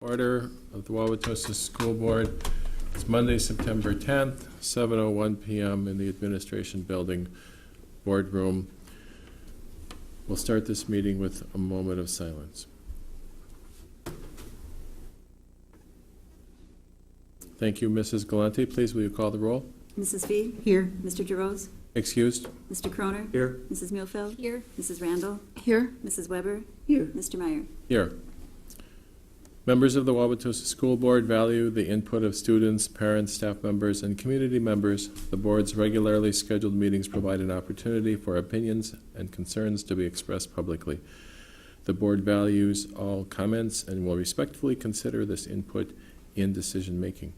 Order of the Wauwatosa School Board. It's Monday, September 10th, 7:01 p.m. in the Administration Building Boardroom. We'll start this meeting with a moment of silence. Thank you, Mrs. Galante. Please, will you call the roll? Mrs. Fee? Here. Mr. Giroux? Excused? Mr. Croner? Here. Mrs. Muehlfeld? Here. Mrs. Randall? Here. Mrs. Weber? Here. Mr. Meyer? Here. Members of the Wauwatosa School Board value the input of students, parents, staff members, and community members. The board's regularly scheduled meetings provide an opportunity for opinions and concerns to be expressed publicly. The board values all comments and will respectfully consider this input in decision-making.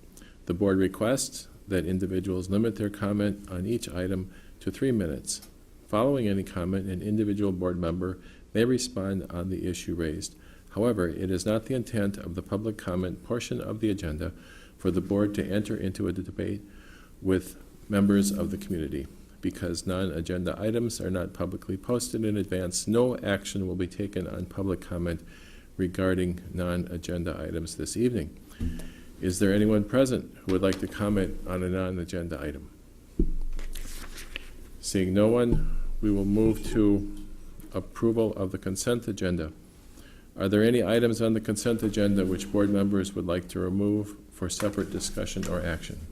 The board requests that individuals limit their comment on each item to 3 minutes. Following any comment, an individual board member may respond on the issue raised. However, it is not the intent of the public comment portion of the agenda for the board to enter into a debate with members of the community. Because non-agenda items are not publicly posted in advance, no action will be taken on public comment regarding non-agenda items this evening. Is there anyone present who would like to comment on a non-agenda item? Seeing no one, we will move to approval of the consent agenda. Are there any items on the consent agenda which board members would like to remove for separate discussion or action?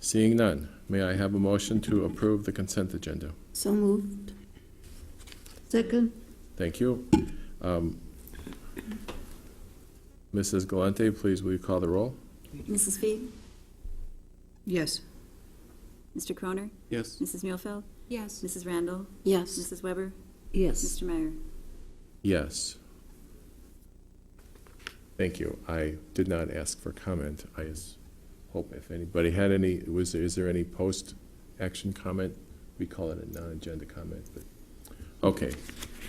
Seeing none, may I have a motion to approve the consent agenda? So moved. Second. Thank you. Mrs. Galante, please will you call the roll? Mrs. Fee? Yes. Mr. Croner? Yes. Mrs. Muehlfeld? Yes. Mrs. Randall? Yes. Mrs. Weber? Yes. Mr. Meyer? Yes. Thank you. I did not ask for comment. I just hope if anybody had any, is there any post-action comment? We call it a non-agenda comment, but okay.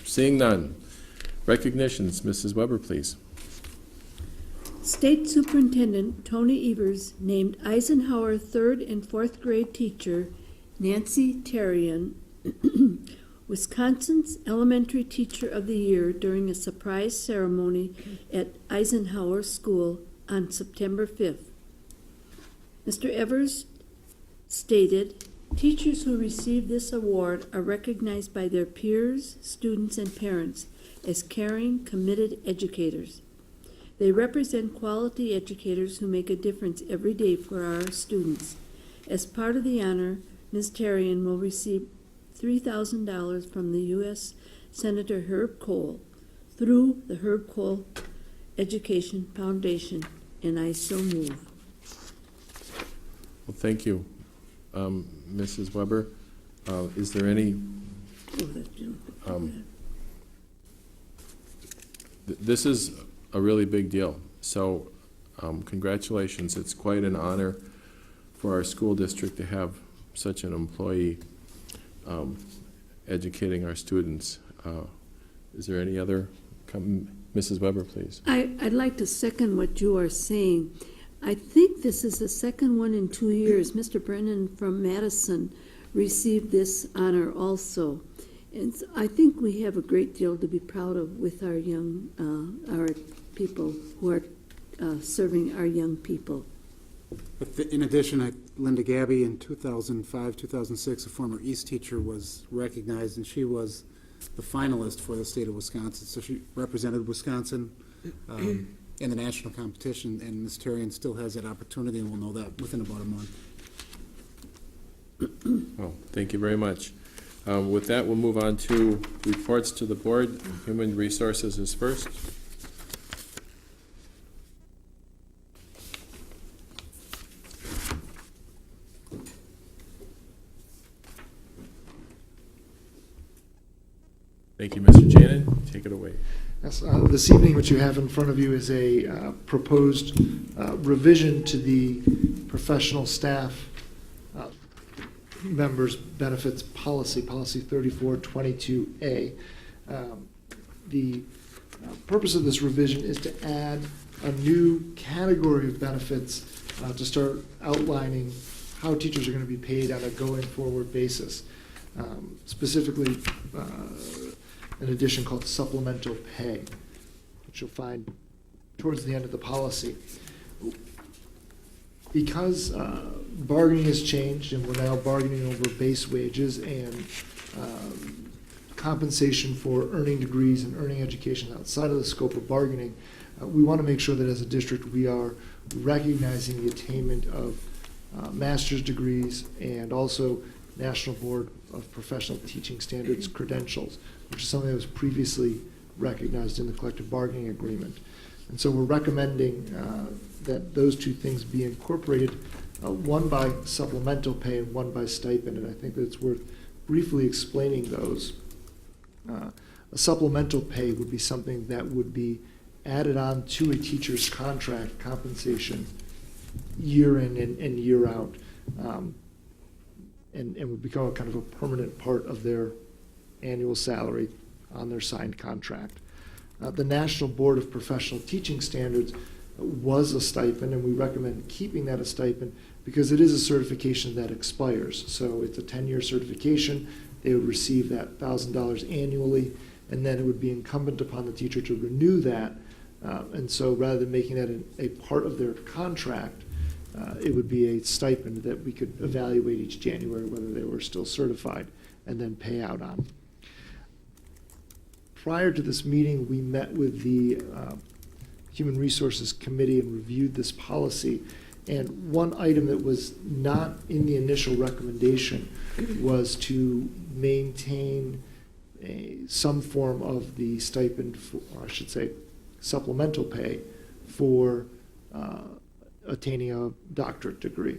Seeing none. Recognitions, Mrs. Weber, please. State Superintendent Tony Evers named Eisenhower 3rd and 4th grade teacher Nancy Terrian Wisconsin's Elementary Teacher of the Year during a surprise ceremony at Eisenhower School on September 5th. Mr. Evers stated, "Teachers who receive this award are recognized by their peers, students, and parents as caring, committed educators. They represent quality educators who make a difference every day for our students. As part of the honor, Ms. Terrian will receive $3,000 from the U.S. Senator Herb Kohl through the Herb Kohl Education Foundation, and I so move." Well, thank you. Mrs. Weber, is there any, this is a really big deal. So congratulations. It's quite an honor for our school district to have such an employee educating our students. Is there any other Mrs. Weber, please. I'd like to second what you are saying. I think this is the second one in 2 years. Mr. Brennan from Madison received this honor also. And so I think we have a great deal to be proud of with our young, our people who are serving our young people. In addition, Linda Gabby in 2005, 2006, a former East teacher was recognized, and she was the finalist for the state of Wisconsin. So she represented Wisconsin in the national competition, and Ms. Terrian still has that opportunity, and we'll know that within about a month. Oh, thank you very much. With that, we'll move on to reports to the board. Human Resources is first. Thank you, Mr. Janin. Take it away. Yes, this evening, what you have in front of you is a proposed revision to the professional staff members' benefits policy, policy 3422A. The purpose of this revision is to add a new category of benefits to start outlining how teachers are going to be paid on a going forward basis. Specifically, an addition called supplemental pay, which you'll find towards the end of the policy. Because bargaining has changed and we're now bargaining over base wages and compensation for earning degrees and earning education outside of the scope of bargaining, we want to make sure that as a district we are recognizing the attainment of master's degrees and also National Board of Professional Teaching Standards credentials, which is something that was previously recognized in the collective bargaining agreement. And so we're recommending that those two things be incorporated, one by supplemental pay and one by stipend, and I think that it's worth briefly explaining those. A supplemental pay would be something that would be added on to a teacher's contract compensation year in and year out, and would become a kind of a permanent part of their annual salary on their signed contract. The National Board of Professional Teaching Standards was a stipend, and we recommend keeping that a stipend because it is a certification that expires. So it's a 10-year certification. They would receive that $1,000 annually, and then it would be incumbent upon the teacher to renew that. And so rather than making that a part of their contract, it would be a stipend that we could evaluate each January whether they were still certified and then pay out on. Prior to this meeting, we met with the Human Resources Committee and reviewed this policy. And one item that was not in the initial recommendation was to maintain some form of the stipend, or I should say supplemental pay, for attaining a doctorate degree.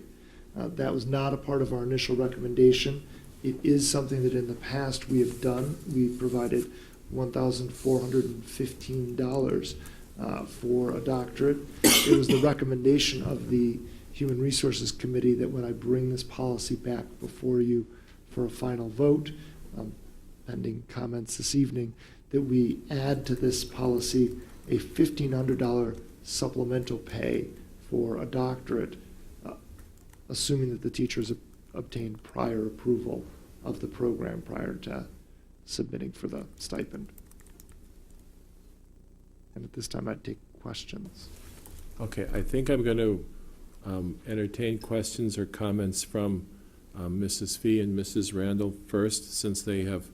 That was not a part of our initial recommendation. It is something that in the past we have done. We provided $1,415 for a doctorate. It was the recommendation of the Human Resources Committee that when I bring this policy back before you for a final vote, pending comments this evening, that we add to this policy a $1,500 supplemental pay for a doctorate, assuming that the teachers obtained prior approval of the program prior to submitting for the stipend. And at this time, I'd take questions. Okay, I think I'm going to entertain questions or comments from Mrs. Fee and Mrs. Randall first, since they have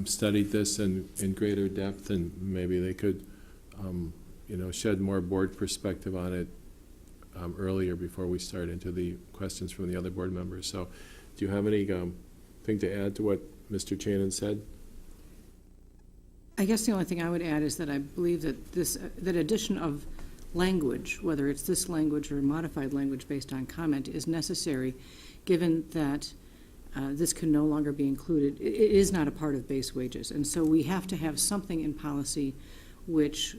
studied this in greater depth, and maybe they could, shed more board perspective on it earlier before we start into the questions from the other board members. So, do you have any thing to add to what Mr. Chanin said? I guess the only thing I would add is that I believe that that addition of language, whether it's this language or modified language based on comment, is necessary, given that this can no longer be included. It is not a part of base wages, and so we have to have something in policy which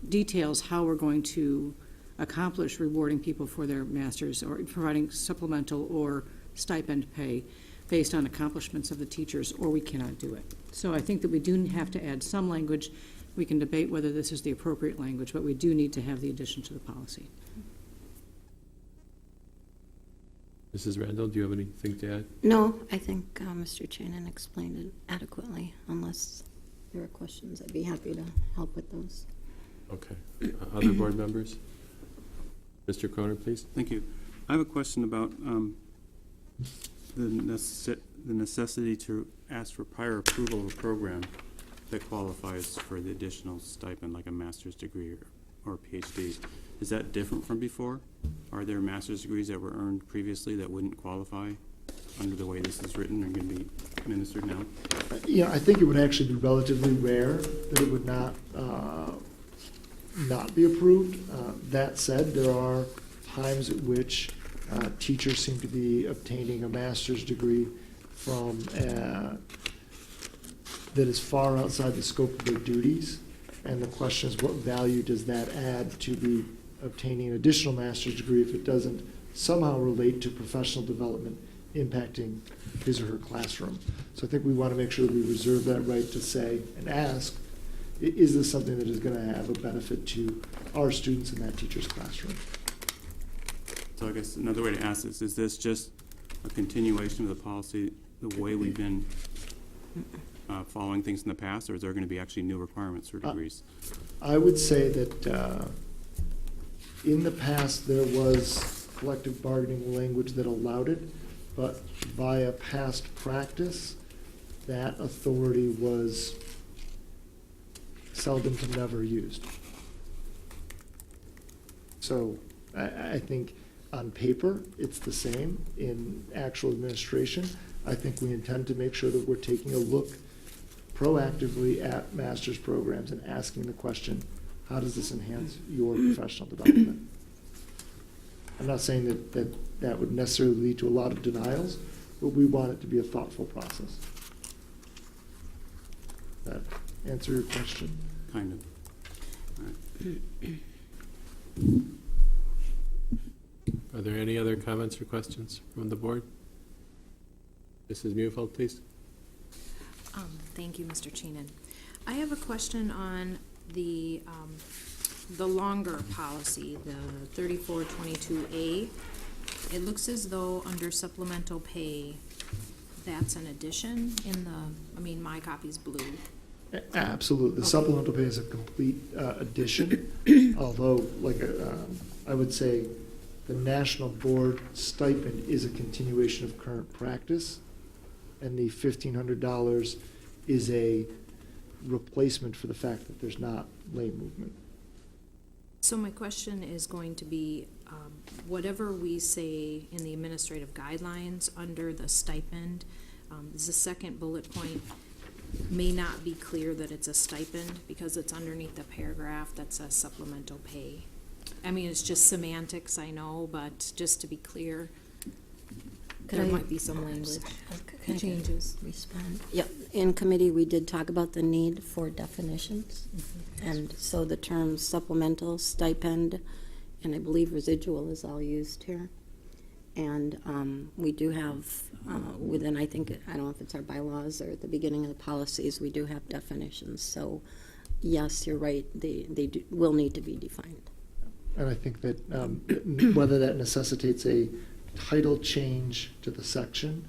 details how we're going to accomplish rewarding people for their masters or providing supplemental or stipend pay based on accomplishments of the teachers, or we cannot do it. So I think that we do have to add some language. We can debate whether this is the appropriate language, but we do need to have the addition to the policy. Mrs. Randall, do you have anything to add? No, I think Mr. Chanin explained it adequately. Unless there are questions, I'd be happy to help with those. Okay. Other board members? Mr. Croner, please. Thank you. I have a question about the necessity to ask for prior approval of a program that qualifies for the additional stipend, like a master's degree or a PhD. Is that different from before? Are there master's degrees that were earned previously that wouldn't qualify under the way this is written and going to be administered now? I think it would actually be relatively rare that it would not be approved. That said, there are times at which teachers seem to be obtaining a master's degree from that is far outside the scope of their duties, and the question is, what value does that add to be obtaining an additional master's degree if it doesn't somehow relate to professional development impacting his or her classroom? So I think we want to make sure that we reserve that right to say and ask, is this something that is going to have a benefit to our students in that teacher's classroom? So I guess another way to ask this, is this just a continuation of the policy, the way we've been following things in the past, or is there going to be actually new requirements for degrees? I would say that in the past, there was collective bargaining language that allowed it, but via past practice, that authority was seldom to never used. So I think on paper, it's the same. In actual administration, I think we intend to make sure that we're taking a look proactively at master's programs and asking the question, how does this enhance your professional development? I'm not saying that would necessarily lead to a lot of denials, but we want it to be a thoughtful process. That answer your question? Kind of. All right. Are there any other comments or questions from the board? Mrs. Mufeld, please. Thank you, Mr. Cheenan. I have a question on the longer policy, the 3422A. It looks as though under supplemental pay, that's an addition in my copy's blue. Absolutely. The supplemental pay is a complete addition, although, I would say the national board stipend is a continuation of current practice, and the $1,500 is a replacement for the fact that there's not lane movement. So my question is going to be, whatever we say in the administrative guidelines under the stipend, is the second bullet point, may not be clear that it's a stipend because it's underneath the paragraph that says supplemental pay. I mean, it's just semantics, I know, but just to be clear, Could there I- might be some language Can I changes. respond? Yep, in committee, we did talk about the need for definitions. And so the terms supplemental, stipend, and I believe residual is all used here. And we do have, within, I don't know if it's our bylaws or at the beginning of the policies, we do have definitions. So, yes, you're right, they will need to be defined. And I think that whether that necessitates a title change to the section,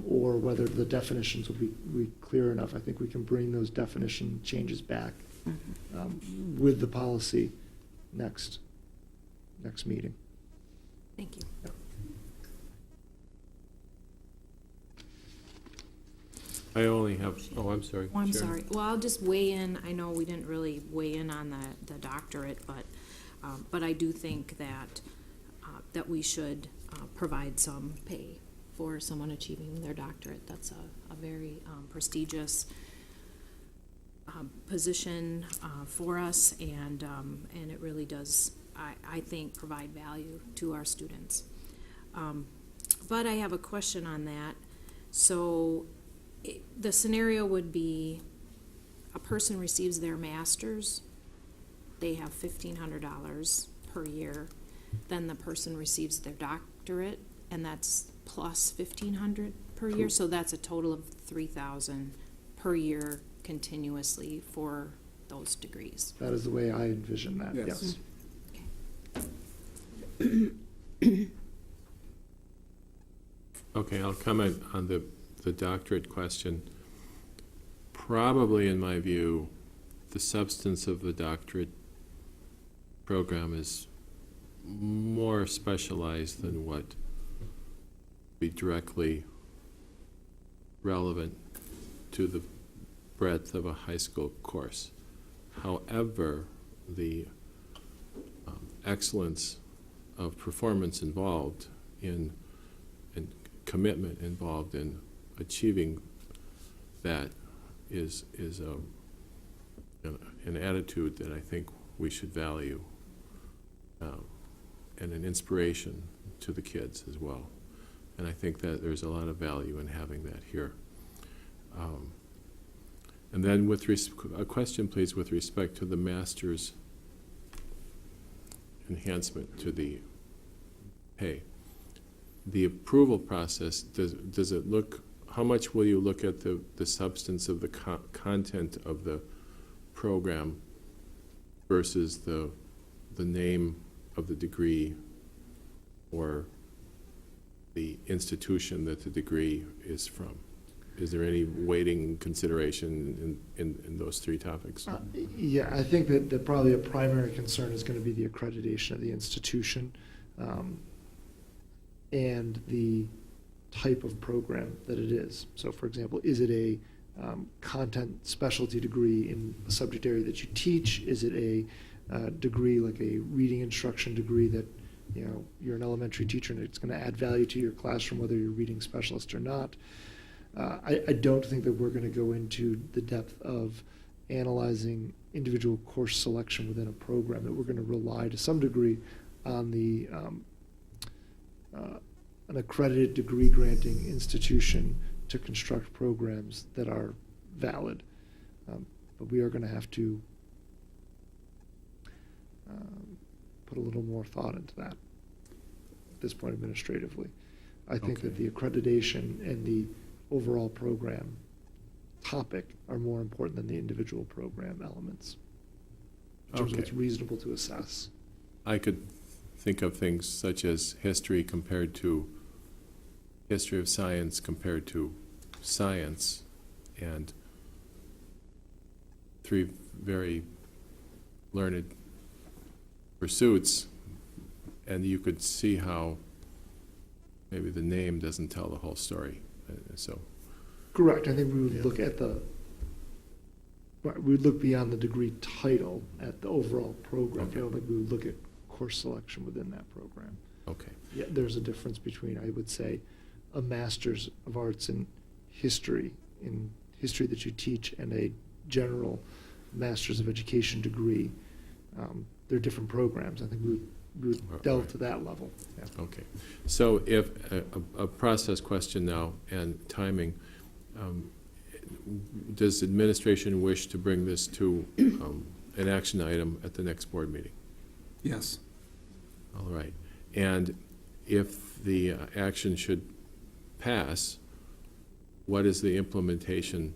or whether the definitions will be clear enough, I think we can bring those definition changes back with the policy next meeting. Thank you. I only have, I'm sorry. Oh, I'm Sharon. sorry. Well, I'll just weigh in. I know we didn't really weigh in on the doctorate, but I do think that we should provide some pay for someone achieving their doctorate. That's a very prestigious position for us, and it really does, I think, provide value to our students. But I have a question on that. So the scenario would be a person receives their master's, they have $1,500 per year. Then the person receives their doctorate, and that's plus $1,500 per year. So that's a total of $3,000 per year continuously for those degrees. That is the way I envision that, Yes. yes. Okay, I'll comment on the doctorate question. Probably, in my view, the substance of the doctorate program is more specialized than what would be directly relevant to the breadth of a high school course. However, the excellence of performance involved in and commitment involved in achieving that is an attitude that I think we should value, and an inspiration to the kids as well. And I think that there's a lot of value in having that here. And then a question, please, with respect to the master's enhancement to the pay. The approval process, does it look, how much will you look at the substance of the content of the program versus the name of the degree or the institution that the degree is from? is there any weighting consideration in those three topics? Yeah, I think that probably a primary concern is going to be the accreditation of the institution and the type of program that it is. So, for example, is it a content specialty degree in a subject area that you teach? Is it a degree like a reading instruction degree that, you know, you're an elementary teacher and it's going to add value to your classroom whether you're a reading specialist or not? I don't think that we're going to go into the depth of analyzing individual course selection within a program, that we're going to rely to some degree on the an accredited degree granting institution to construct programs that are valid. But we are going to have to put a little more thought into that at this point administratively. I think that the accreditation and the overall program topic are more important than the individual program elements in terms of what's reasonable to assess. I could think of things such as history of science compared to science, and three very learned pursuits, and you could see how maybe the name doesn't tell the whole story. So, correct. I think we would look at we would look beyond the degree title at the overall program. I don't think we would look at course selection within that program. okay. Yeah, there's a difference between, I would say, a Master's of Arts in history that you teach, and a general Master's of Education degree. They're different programs. I think we would delve to that level. Yeah. Okay. So if a process question now and timing, does administration wish to bring this to an action item at the next board meeting? Yes. All right. And if the action should pass, what is the implementation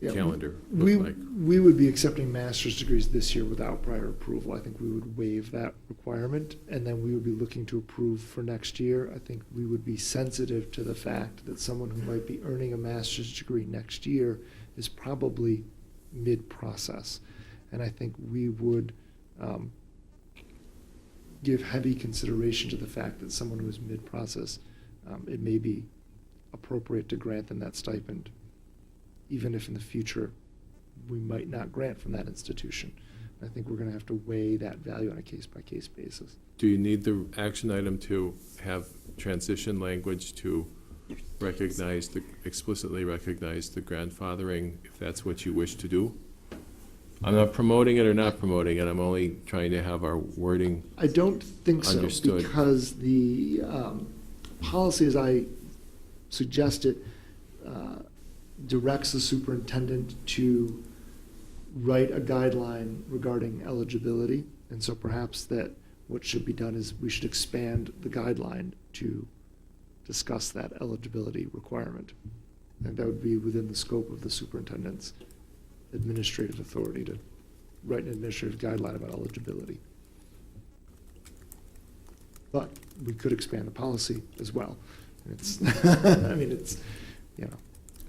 Yeah, calendar we, look like? we would be accepting master's degrees this year without prior approval. I think we would waive that requirement, and then we would be looking to approve for next year. I think we would be sensitive to the fact that someone who might be earning a master's degree next year is probably mid-process. And I think we would give heavy consideration to the fact that someone who is mid-process, it may be appropriate to grant them that stipend, even if in the future we might not grant from that institution. I think we're going to have to weigh that value on a case-by-case basis. Do you need the action item to have transition language to recognize, explicitly recognize the grandfathering, if that's what you wish to do? I'm not promoting it or not promoting it, I'm only trying to have our wording. I don't think so, Understood. because the policy, as I suggested, directs the superintendent to write a guideline regarding eligibility. And so perhaps that what should be done is we should expand the guideline to discuss that eligibility requirement. And that would be within the scope of the superintendent's administrative authority to write an administrative guideline about eligibility. But we could expand the policy as well. It's, I mean, it's, you know.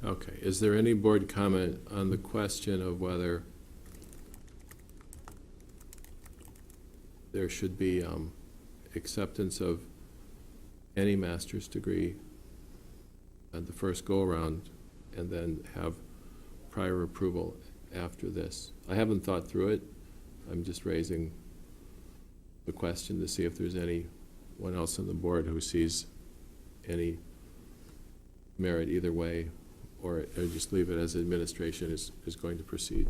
Okay, is there any board comment on the question of whether there should be acceptance of any master's degree at the first go-around and then have prior approval after this? I haven't thought through it. I'm just raising the question to see if there's anyone else on the board who sees any merit either way, or just leave it as administration is going to proceed.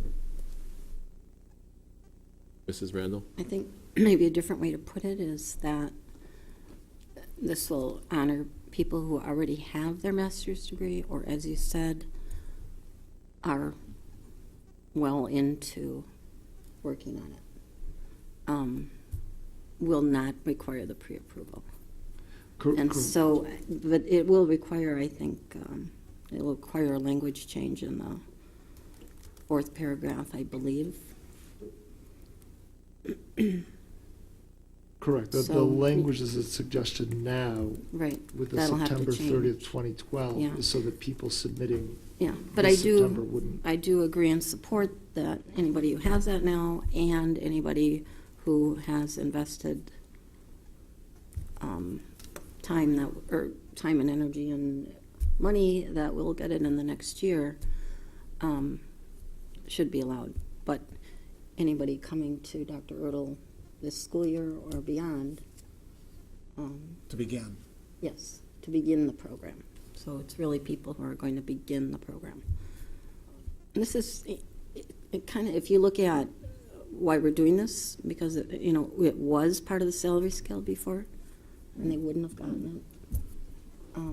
Mrs. Randall? I think maybe a different way to put it is that this will honor people who already have their master's degree, or as you said, are well into working on it. Will not require the pre-approval. And so, but it will require, I think, it will require a language change in the fourth paragraph, I believe. Correct. The So- language as it's suggested now Right, with the that'll have to September change. 30th, 2012 Yeah. is so that people submitting Yeah, but I this September do, wouldn't. I do agree and support that anybody who has that now and anybody who has invested time that, or time and energy and money that will get it in the next year, should be allowed. But anybody coming to Dr. Erdl this school year or beyond, To begin. yes, to begin the program. So it's really people who are going to begin the program. And this is, it kind of, if you look at why we're doing this, because, it was part of the salary scale before, and they wouldn't have gotten it.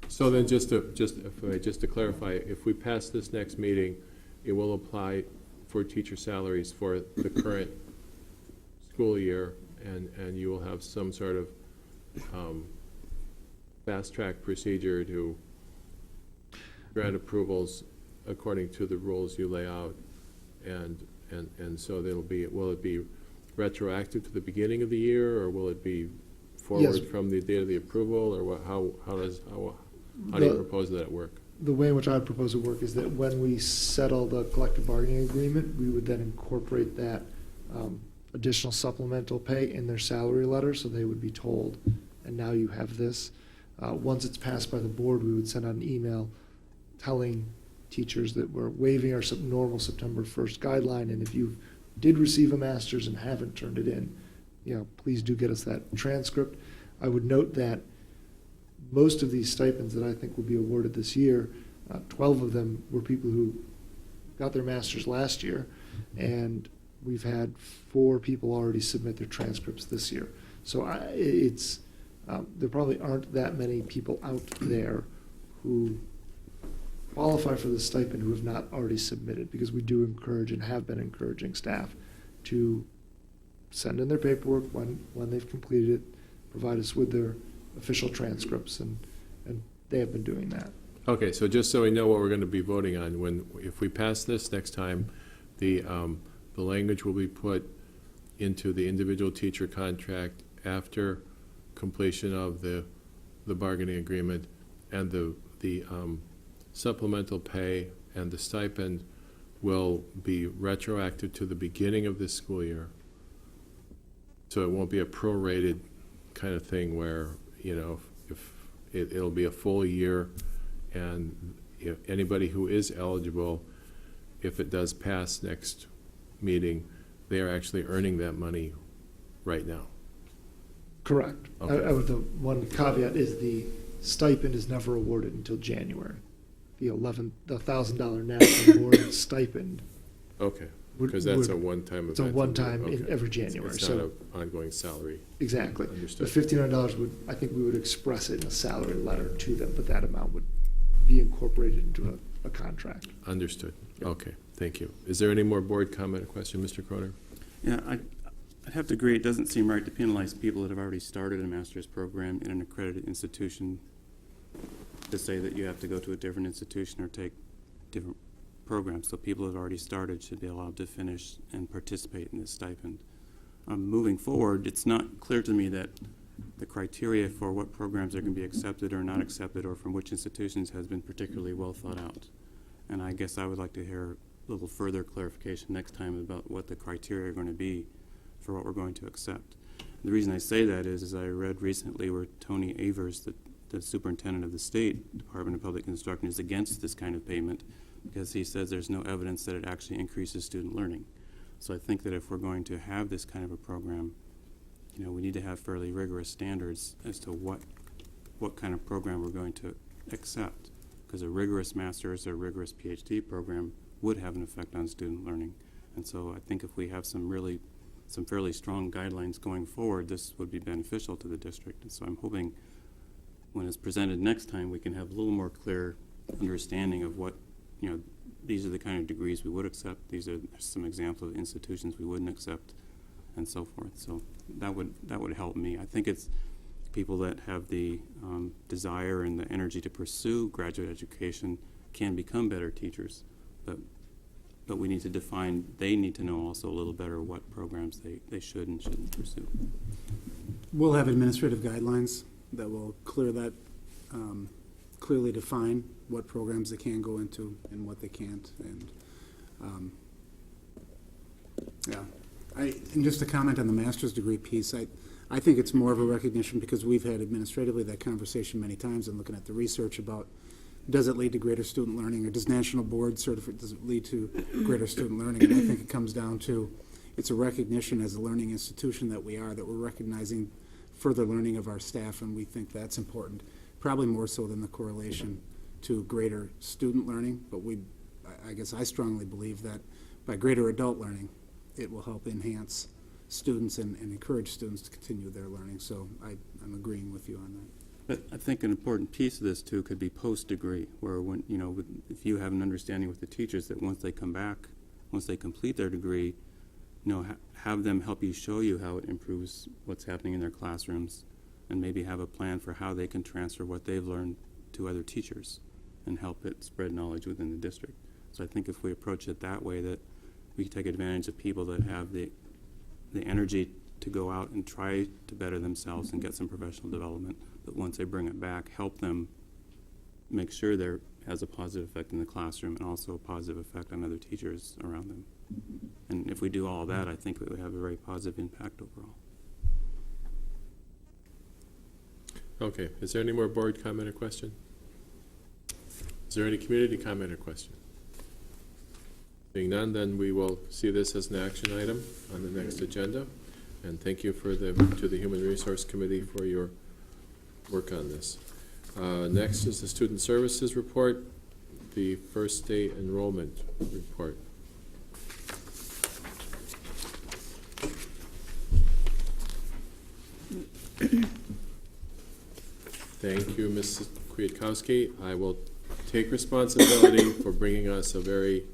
So then just to clarify, if we pass this next meeting, it will apply for teacher salaries for the current school year, and you will have some sort of fast-track procedure to grant approvals according to the rules you lay out, and so will it be retroactive to the beginning of the year, or will it be forward Yes. from the date of the approval, or what, how do you The- propose that it work? The way in which I would propose it work is that when we settle the collective bargaining agreement, we would then incorporate that additional supplemental pay in their salary letter, so they would be told, and now you have this. Once it's passed by the board, we would send out an email telling teachers that we're waiving our normal September 1st guideline, and if you did receive a master's and haven't turned it in, please do get us that transcript. I would note that most of these stipends that I think will be awarded this year, 12 of them were people who got their master's last year, and we've had 4 people already submit their transcripts this year. So there probably aren't that many people out there who qualify for the stipend who have not already submitted, because we do encourage and have been encouraging staff to send in their paperwork when they've completed it, provide us with their official transcripts, and they have been doing that. Okay, so just so we know what we're going to be voting on, if we pass this next time, the language will be put into the individual teacher contract after completion of the bargaining agreement, and the supplemental pay and the stipend will be retroactive to the beginning of this school year. So it won't be a prorated kind of thing where, if it'll be a full year, and if anybody who is eligible, if it does pass next meeting, they are actually earning that money right now. Correct. Okay. The one caveat is the stipend is never awarded until January. The $1,000 national board stipend. Okay, would- because that's a would- one-time event. It's a one-time in Okay. every January. It's So not an ongoing salary. exactly. Understood. The $1,500 I think we would express it in a salary letter to them, but that amount would be incorporated into a contract. Understood. Yep. Okay, thank you. Is there any more board comment or question, Mr. Croner? Yeah, I'd have to agree, it doesn't seem right to penalize people that have already started a master's program in an accredited institution, to say that you have to go to a different institution or take different programs. So people that have already started should be allowed to finish and participate in this stipend. Moving forward, it's not clear to me that the criteria for what programs are going to be accepted or not accepted, or from which institutions, has been particularly well thought out. And I guess I would like to hear a little further clarification next time about what the criteria are going to be for what we're going to accept. The reason I say that is I read recently where Tony Avers, the superintendent of the State Department of Public Instruction, is against this kind of payment because he says there's no evidence that it actually increases student learning. So I think that if we're going to have this kind of a program, we need to have fairly rigorous standards as to what kind of program we're going to accept, because a rigorous master's or rigorous PhD program would have an effect on student learning. And so I think if we have some fairly strong guidelines going forward, this would be beneficial to the district. And so I'm hoping when it's presented next time, we can have a little more clear understanding of what, these are the kind of degrees we would accept, these are some examples of institutions we wouldn't accept, and so forth. So that would help me. I think it's people that have the desire and the energy to pursue graduate education can become better teachers, but but we need to define, they need to know also a little better what programs they should and shouldn't pursue. We'll have administrative guidelines that will clearly define what programs they can go into and what they can't. And and just to comment on the master's degree piece, I think it's more of a recognition, because we've had administratively that conversation many times and looking at the research about, does it lead to greater student learning, or does national board certificate, does it lead to greater student learning? And I think it comes down to, it's a recognition as a learning institution that we are, that we're recognizing further learning of our staff, and we think that's important, probably more so than the correlation to greater student learning. But I guess I strongly believe that by greater adult learning, it will help enhance students and encourage students to continue their learning. So I'm agreeing with you on that. But I think an important piece of this too could be post-degree, where when, you know, if you have an understanding with the teachers that once they come back, once they complete their degree, you know, have them help you, show you how it improves what's happening in their classrooms, and maybe have a plan for how they can transfer what they've learned to other teachers and help it spread knowledge within the district. So I think if we approach it that way, that we can take advantage of people that have the energy to go out and try to better themselves and get some professional development, but once they bring it back, help them make sure there has a positive effect in the classroom and also a positive effect on other teachers around them. And if we do all that, I think we would have a very positive impact overall. Okay, is there any more board comment or question? Is there any community comment or question? Being none, then we will see this as an action item on the next agenda. And thank you to the Human Resource Committee for your work on this. Next is the Student Services Report, the first day enrollment report. Thank you, Mrs. Kwiatkowski. I will take responsibility for bringing us a very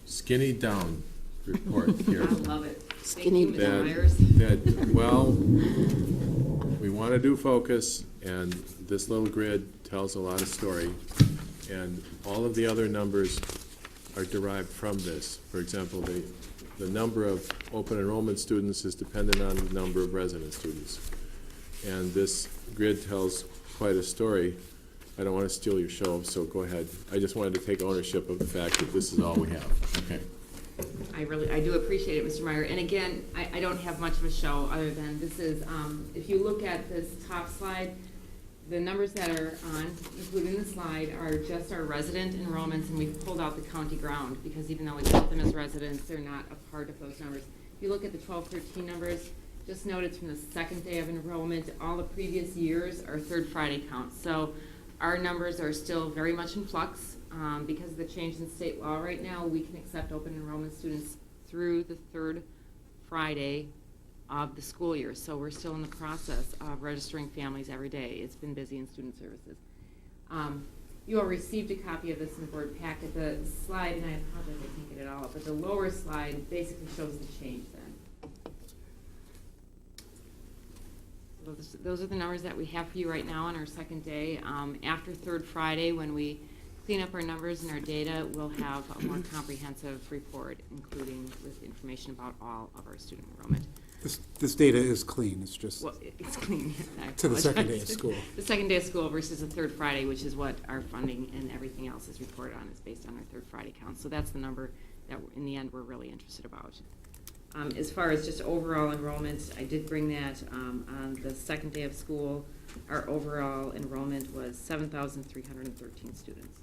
skinny down report here. I love it. Skinny Thank you, Mr. Myers. Well, we want to do focus, and this little grid tells a lot of story, and all of the other numbers are derived from this. For example, the number of open enrollment students is dependent on the number of resident students. And this grid tells quite a story. I don't want to steal your show, so go ahead. I just wanted to take ownership of the fact that this is all we have. Okay. I do appreciate it, Mr. Meyer. And again, I don't have much of a show other than this is, if you look at this top slide, the numbers that are included in the slide are just our resident enrollments, and we've pulled out the county ground because even though we count them as residents, they're not a part of those numbers. If you look at the 12-13 numbers, just note it's from the second day of enrollment. All the previous years are third Friday counts. So our numbers are still very much in flux. Because of the change in state law right now, we can accept open enrollment students through the third Friday of the school year. So we're still in the process of registering families every day. It's been busy in student services. You all received a copy of this in the board packet. The slide, and I apologize, I can't get it all up, but the lower slide basically shows the change then. Those are the numbers that we have for you right now on our second day. After third Friday, when we clean up our numbers and our data, we'll have a more comprehensive report, including with information about all of our student enrollment. This data is clean. It's just Well, it's clean. I to the second day of apologize. school. The second day of school versus the third Friday, which is what our funding and everything else is reported on, is based on our third Friday count. So that's the number that, in the end, we're really interested about. As far as just overall enrollment, I did bring that on the second day of school. Our overall enrollment was 7,313 students.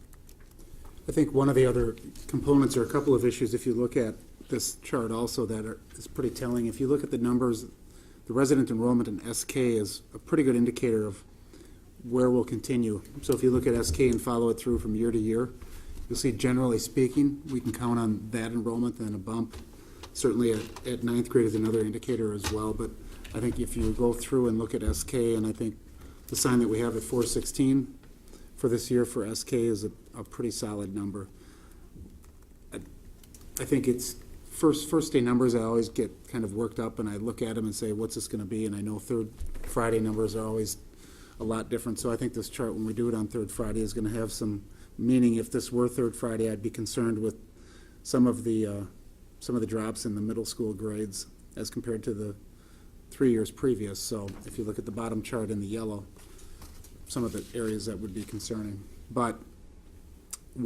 I think one of the other components, or a couple of issues, if you look at this chart also, that is pretty telling. If you look at the numbers, the resident enrollment in SK is a pretty good indicator of where we'll continue. So if you look at SK and follow it through from year to year, you'll see, generally speaking, we can count on that enrollment and a bump. Certainly at ninth grade is another indicator as well. But I think if you go through and look at SK, and I think the sign that we have at 416 for this year for SK is a pretty solid number. I think it's first day numbers, I always get kind of worked up and I look at them and say, what's this going to be? And I know third Friday numbers are always a lot different. So I think this chart, when we do it on third Friday, is going to have some meaning. If this were third Friday, I'd be concerned with some of the drops in the middle school grades as compared to the 3 years previous. So if you look at the bottom chart in the yellow, some of the areas that would be concerning. But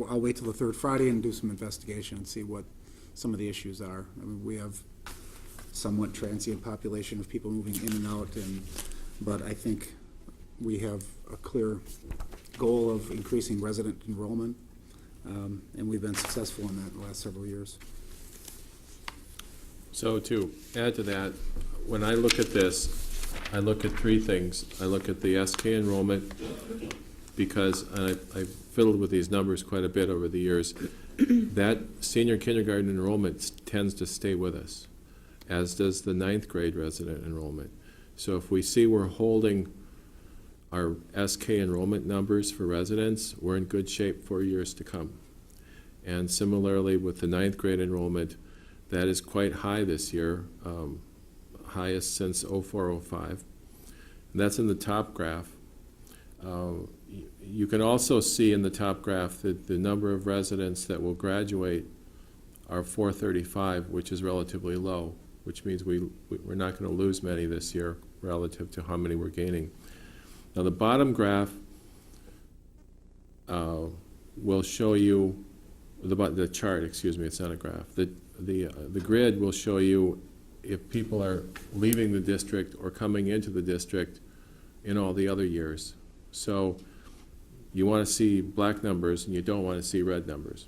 I'll wait till the third Friday and do some investigation and see what some of the issues are. I mean, we have somewhat transient population of people moving in and out, but I think we have a clear goal of increasing resident enrollment, and we've been successful in that in the last several years. So to add to that, when I look at this, I look at three things. I look at the SK enrollment, because I fiddled with these numbers quite a bit over the years. That senior kindergarten enrollment tends to stay with us, as does the 9th grade resident enrollment. So if we see we're holding our SK enrollment numbers for residents, we're in good shape for years to come. And similarly with the 9th grade enrollment, that is quite high this year, highest since 04-05. And that's in the top graph. You can also see in the top graph that the number of residents that will graduate are 435, which is relatively low, which means we're not going to lose many this year relative to how many we're gaining. Now the bottom graph will show you, the chart, excuse me, it's not a graph. The grid will show you if people are leaving the district or coming into the district in all the other years. So you want to see black numbers and you don't want to see red numbers.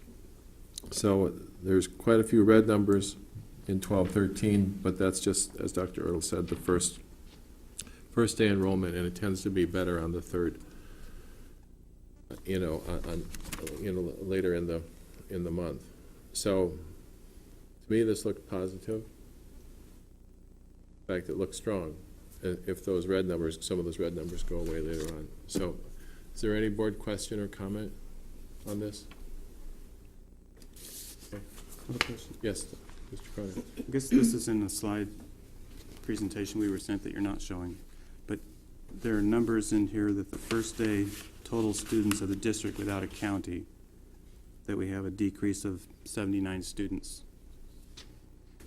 So there's quite a few red numbers in 12-13, but that's just, as Dr. Ertl said, the first day enrollment, and it tends to be better on the third, later in the month. So to me, this looked positive. In fact, it looks strong. If those red numbers, some of those red numbers go away later on. So is there any board question or comment on this? Okay. Another question? Yes, Mr. Cronin. I guess this is in the slide presentation we were sent that you're not showing, but there are numbers in here that the first day total students of the district without a county, that we have a decrease of 79 students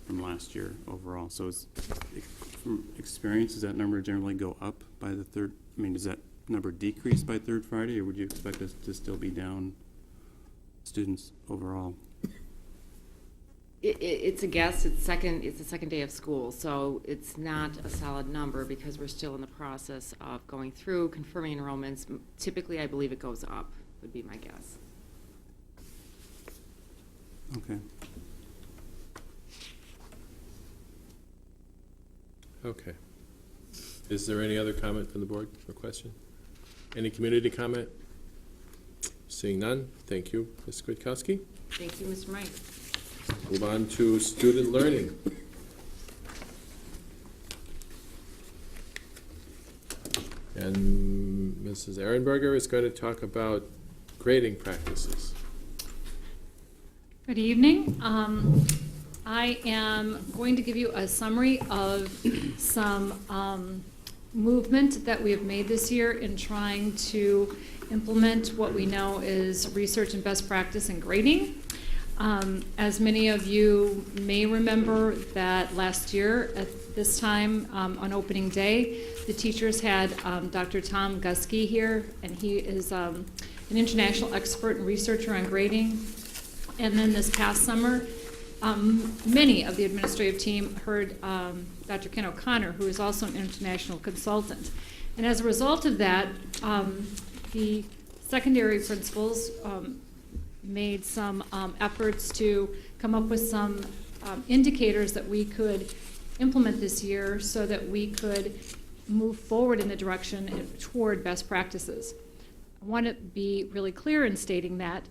from last year overall. So from experience, does that number generally go up by the third? I mean, does that number decrease by third Friday, or would you expect us to still be down students overall? It's a guess. It's the second day of school, so it's not a solid number because we're still in the process of going through confirming enrollments. Typically, I believe it goes up, would be my guess. Okay. Okay. Is there any other comment from the board or question? Any community comment? Seeing none, thank you, Ms. Kwiatkowski. Thank you, Mr. Mike. Move on to student learning. And Mrs. Ehrenberger is going to talk about grading practices. Good evening. I am going to give you a summary of some movement that we have made this year in trying to implement what we know is research and best practice in grading. As many of you may remember that last year at this time on opening day, the teachers had Dr. Tom Guskey here, and he is an international expert and researcher on grading. And then this past summer, many of the administrative team heard Dr. Ken O'Connor, who is also an international consultant. And as a result of that, the secondary principals made some efforts to come up with some indicators that we could implement this year so that we could move forward in the direction toward best practices. I want to be really clear in stating that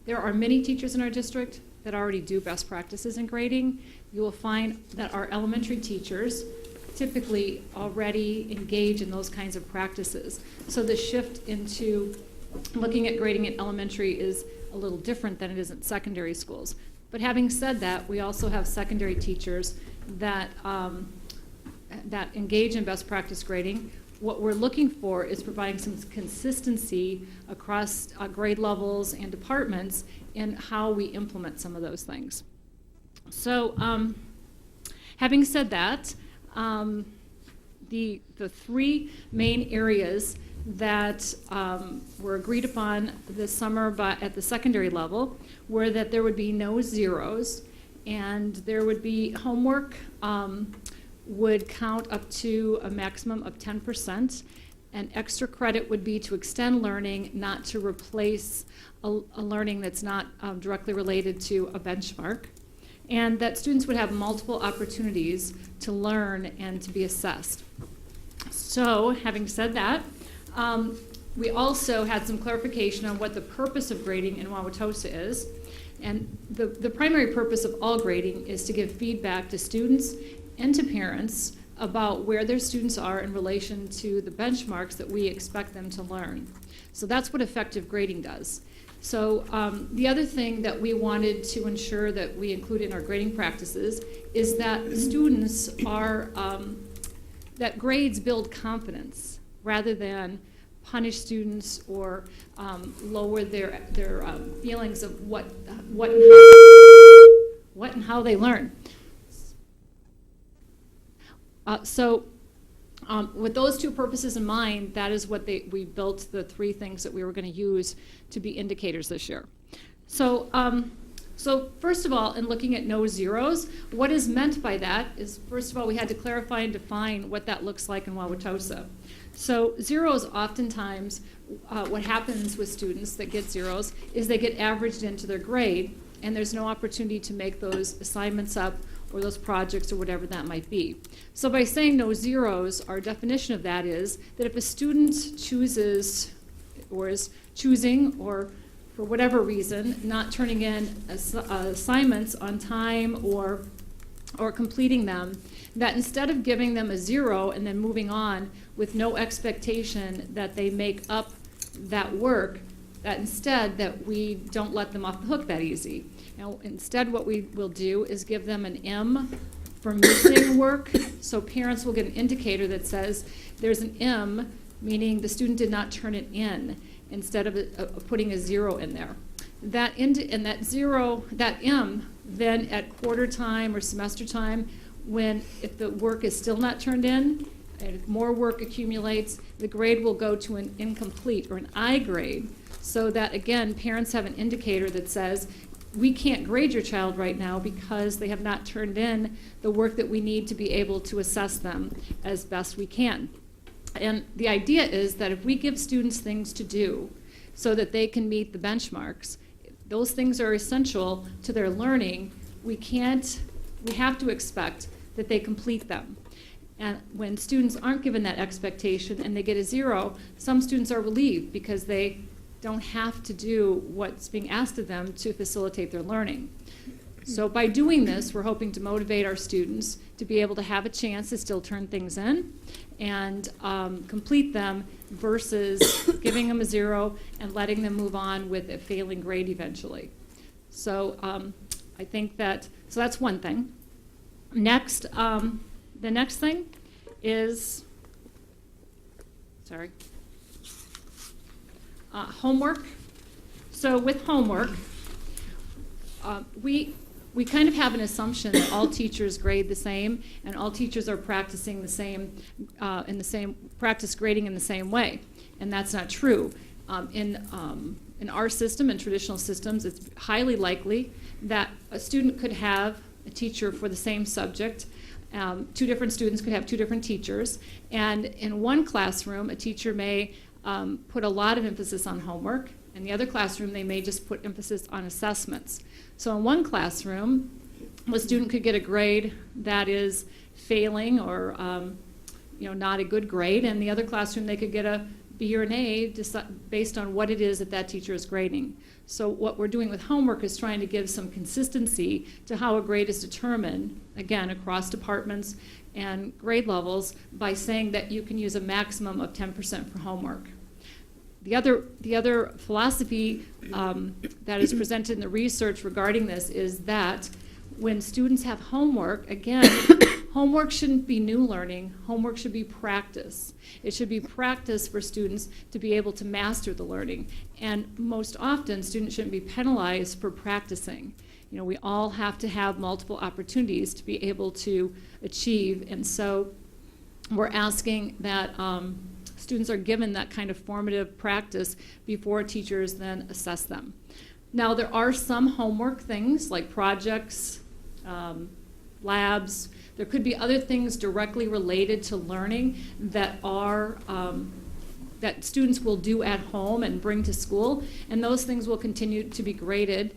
there are many teachers in our district that already do best practices in grading. You will find that our elementary teachers typically already engage in those kinds of practices. So the shift into looking at grading in elementary is a little different than it is in secondary schools. But having said that, we also have secondary teachers that that engage in best practice grading. what we're looking for is providing some consistency across grade levels and departments in how we implement some of those things. So, having said that, the three main areas that were agreed upon this summer at the secondary level were that there would be no zeros, and there would be homework would count up to a maximum of 10%, and extra credit would be to extend learning, not to replace a learning that's not directly related to a benchmark, and that students would have multiple opportunities to learn and to be assessed. So, having said that, we also had some clarification on what the purpose of grading in Wauwatosa is. And the primary purpose of all grading is to give feedback to students and to parents about where their students are in relation to the benchmarks that we expect them to learn. So that's what effective grading does. So the other thing that we wanted to ensure that we include in our grading practices is that students are, that grades build confidence rather than punish students or lower their feelings of what and how they learn. With those two purposes in mind, that is what we built the three things that we were going to use to be indicators this year. So first of all, in looking at no zeros, what is meant by that is, first of all, we had to clarify and define what that looks like in Wauwatosa. So zeros, oftentimes, what happens with students that get zeros is they get averaged into their grade, and there's no opportunity to make those assignments up or those projects or whatever that might be. So by saying no zeros, our definition of that is that if a student chooses or is choosing or for whatever reason not turning in assignments on time or completing them, that instead of giving them a 0 and then moving on with no expectation that they make up that work, that instead that we don't let them off the hook that easy. Now, instead what we will do is give them an M for missing work, so parents will get an indicator that says there's an M, meaning the student did not turn it in, instead of putting a 0 in there. That M, then at quarter time or semester time, if the work is still not turned in, and if more work accumulates, the grade will go to an incomplete or an I grade, so that, again, parents have an indicator that says, we can't grade your child right now because they have not turned in the work that we need to be able to assess them as best we can. And the idea is that if we give students things to do so that they can meet the benchmarks, those things are essential to their learning. We have to expect that they complete them. And when students aren't given that expectation and they get a 0, some students are relieved because they don't have to do what's being asked of them to facilitate their learning. So by doing this, we're hoping to motivate our students to be able to have a chance to still turn things in and complete them versus giving them a 0 and letting them move on with a failing grade eventually. So I think so that's one thing. Next, the next thing is, homework. So with homework, we kind of have an assumption that all teachers grade the same and all teachers are practicing the same, practice grading in the same way, and that's not true. In our system, in traditional systems, it's highly likely that a student could have a teacher for the same subject. Two different students could have two different teachers, and in one classroom, a teacher may put a lot of emphasis on homework. In the other classroom, they may just put emphasis on assessments. So in one classroom, a student could get a grade that is failing or not a good grade, and the other classroom they could get a B or an A based on what it is that teacher is grading. So what we're doing with homework is trying to give some consistency to how a grade is determined, again, across departments and grade levels, by saying that you can use a maximum of 10% for homework. The other philosophy that is presented in the research regarding this is that when students have homework, again, Homework shouldn't be new learning. Homework should be practice. It should be practice for students to be able to master the learning. And most often, students shouldn't be penalized for practicing. You know, we all have to have multiple opportunities to be able to achieve. And so we're asking that students are given that kind of formative practice before teachers then assess them. Now, there are some homework things like projects, labs. There could be other things directly related to learning that are that students will do at home and bring to school, and those things will continue to be graded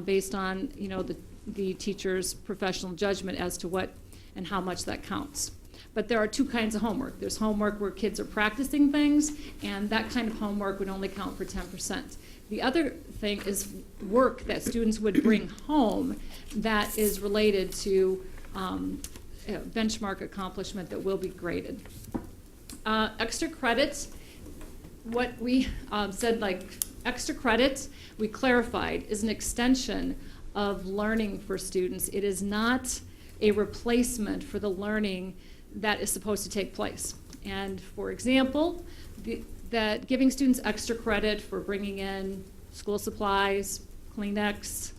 based on, you know, the teacher's professional judgment as to what and how much that counts. But there are two kinds of homework. There's homework where kids are practicing things, and that kind of homework would only count for 10%. The other thing is work that students would bring home that is related to benchmark accomplishment that will be graded. Extra credit, what we said, like extra credit, we clarified, is an extension of learning for students. It is not a replacement for the learning that is supposed to take place. And for example, that giving students extra credit for bringing in school supplies, Kleenex,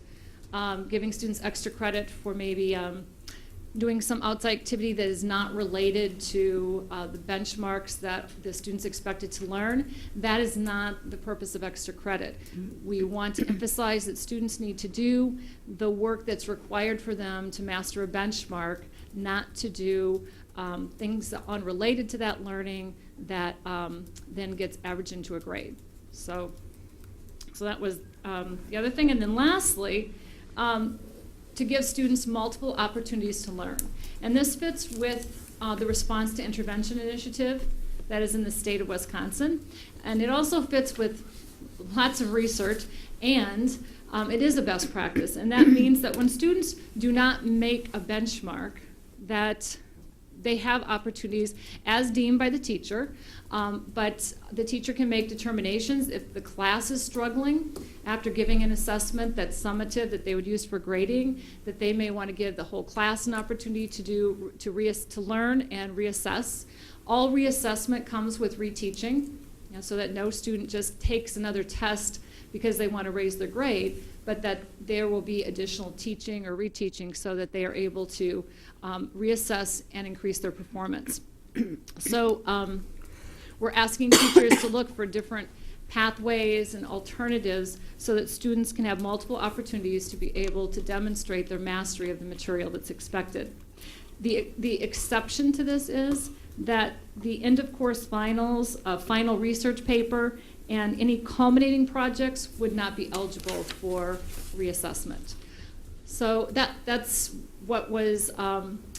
giving students extra credit for maybe doing some outside activity that is not related to the benchmarks that the students expected to learn, that is not the purpose of extra credit. We want to emphasize that students need to do the work that's required for them to master a benchmark, not to do things unrelated to that learning that then gets averaged into a grade. So that was the other thing. And then lastly, to give students multiple opportunities to learn. And this fits with the Response to Intervention Initiative that is in the state of Wisconsin. And it also fits with lots of research, and it is a best practice. And that means that when students do not make a benchmark, that they have opportunities as deemed by the teacher, but the teacher can make determinations if the class is struggling after giving an assessment that's summative that they would use for grading, that they may want to give the whole class an opportunity to learn and reassess. All reassessment comes with reteaching, you know, so that no student just takes another test because they want to raise their grade, but that there will be additional teaching or reteaching so that they are able to reassess and increase their performance. So we're asking teachers to look for different pathways and alternatives so that students can have multiple opportunities to be able to demonstrate their mastery of the material that's expected. The exception to this is that the end of course finals, final research paper, and any culminating projects would not be eligible for reassessment. So that's what was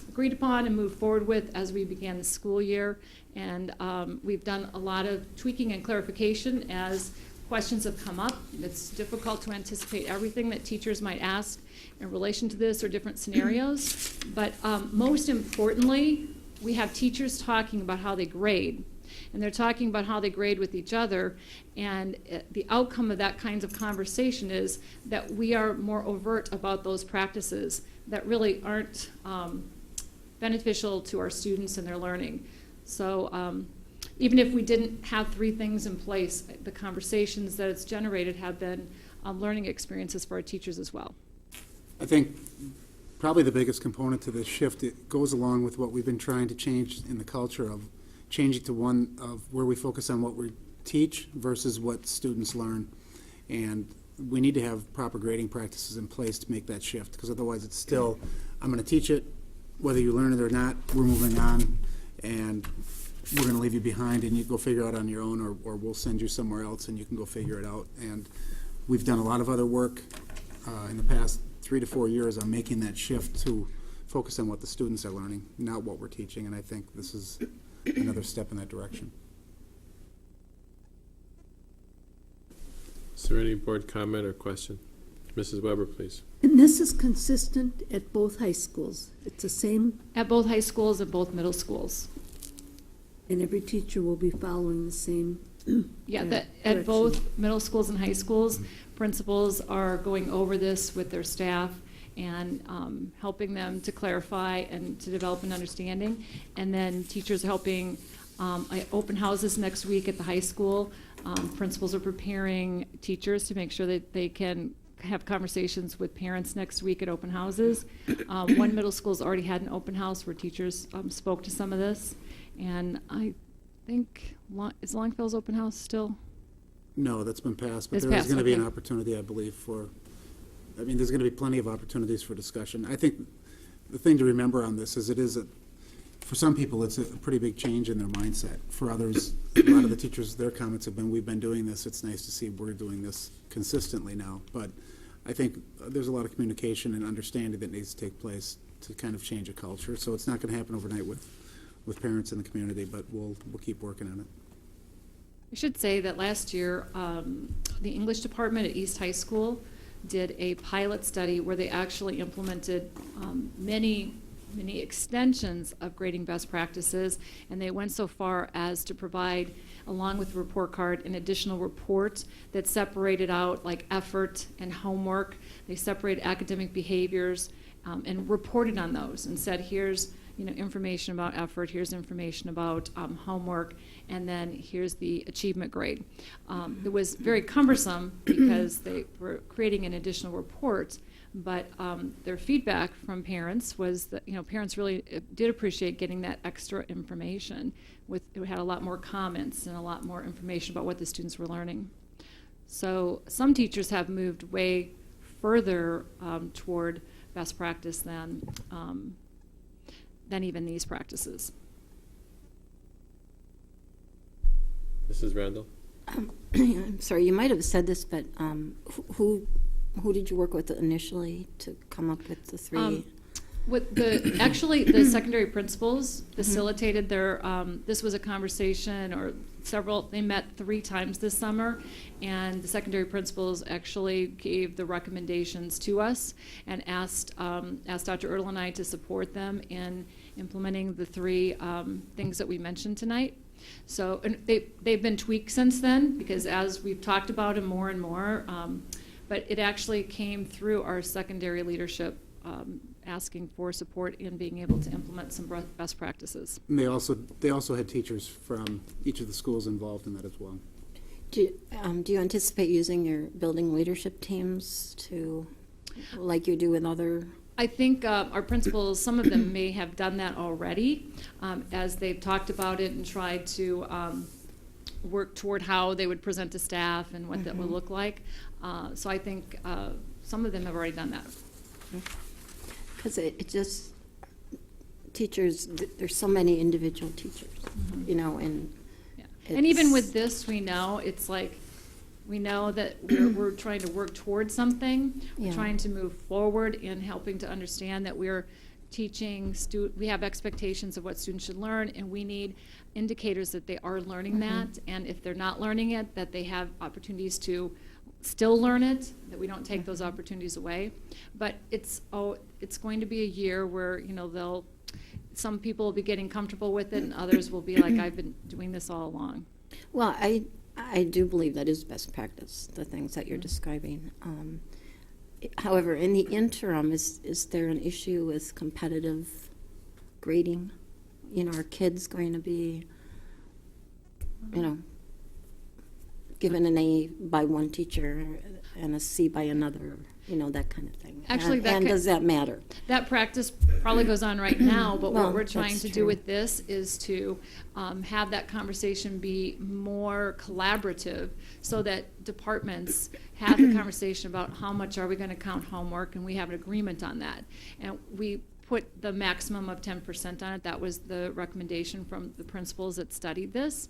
agreed upon and moved forward with as we began the school year. And we've done a lot of tweaking and clarification as questions have come up. It's difficult to anticipate everything that teachers might ask in relation to this or different scenarios. But most importantly, we have teachers talking about how they grade. And they're talking about how they grade with each other. And the outcome of that kinds of conversation is that we are more overt about those practices that really aren't beneficial to our students and their learning. So even if we didn't have three things in place, the conversations that it's generated have been learning experiences for our teachers as well. I think probably the biggest component to this shift, it goes along with what we've been trying to change in the culture of changing to one of where we focus on what we teach versus what students learn. And we need to have proper grading practices in place to make that shift, because otherwise it's still, I'm going to teach it, whether you learn it or not, we're moving on, and we're going to leave you behind, and you go figure it out on your own, or we'll send you somewhere else and you can go figure it out. And we've done a lot of other work in the past 3 to 4 years on making that shift to focus on what the students are learning, not what we're teaching, and I think this is another step in that direction. Is there any board comment or question? Mrs. Weber, please. And this is consistent at both high schools. It's the same, At both high schools and both middle schools. and every teacher will be following the same. Yeah, Yeah, that at direction. both middle schools and high schools, principals are going over this with their staff and helping them to clarify and to develop an understanding. And then teachers helping open houses next week at the high school. Principals are preparing teachers to make sure that they can have conversations with parents next week at open houses. One middle school's already had an open house where teachers spoke to some of this. And I think, is Longfellow's open house still? No, that's been passed, but It's there is passed, going to be an okay. opportunity, I believe, there's going to be plenty of opportunities for discussion. I think the thing to remember on this is for some people, it's a pretty big change in their mindset. For others, a lot of the teachers, their comments have been, we've been doing this, it's nice to see we're doing this consistently now. But I think there's a lot of communication and understanding that needs to take place to kind of change a culture. So it's not going to happen overnight with parents in the community, but we'll keep working on it. I should say that last year, the English department at East High School did a pilot study where they actually implemented many extensions of grading best practices, and they went so far as to provide, along with the report card, an additional report that separated out like effort and homework. They separated academic behaviors and reported on those and said, here's information about effort, here's information about homework, and then here's the achievement grade. It was very cumbersome because they were creating an additional report, but their feedback from parents was that parents really did appreciate getting that extra information. It had a lot more comments and a lot more information about what the students were learning. So some teachers have moved way further toward best practice than even these practices. Mrs. Randall? I'm sorry, you might have said this, but who did you work with initially to come up with the three? Actually, the secondary principals facilitated their, this was a conversation or they met 3 times this summer, and the secondary principals actually gave the recommendations to us and asked Dr. Ertl and I to support them in implementing the 3 things that we mentioned tonight. So and they've been tweaked since then, because as we've talked about them more and more, but it actually came through our secondary leadership asking for support in being able to implement some best practices. And they also had teachers from each of the schools involved in that as well. Do you anticipate using your building leadership teams to, like you do with other? I think our principals, some of them may have done that already, as they've talked about it and tried to work toward how they would present to staff and what that would look like. So I think some of them have already done that. Because it just, teachers, there's so many individual teachers, and And even with this, we know it's like, we know that we're trying to work towards something. We're Yeah. trying to move forward in helping to understand that we're teaching we have expectations of what students should learn, and we need indicators that they are learning that, and if they're not learning it, that they have opportunities to still learn it, that we don't take those opportunities away. But it's going to be a year where some people will be getting comfortable with it, and others will be like, I've been doing this all along. well, I do believe that is best practice, the things that you're describing. However, in the interim, is there an issue with competitive grading? Are kids going to be, given an A by one teacher and a C by another, that kind of thing? Actually, and does that matter? That practice probably goes on right now, but Well, what we're trying that's to do true. with this is to have that conversation be more collaborative, so that departments have the conversation about how much are we going to count homework, and we have an agreement on that. And we put the maximum of 10% on it. That was the recommendation from the principals that studied this.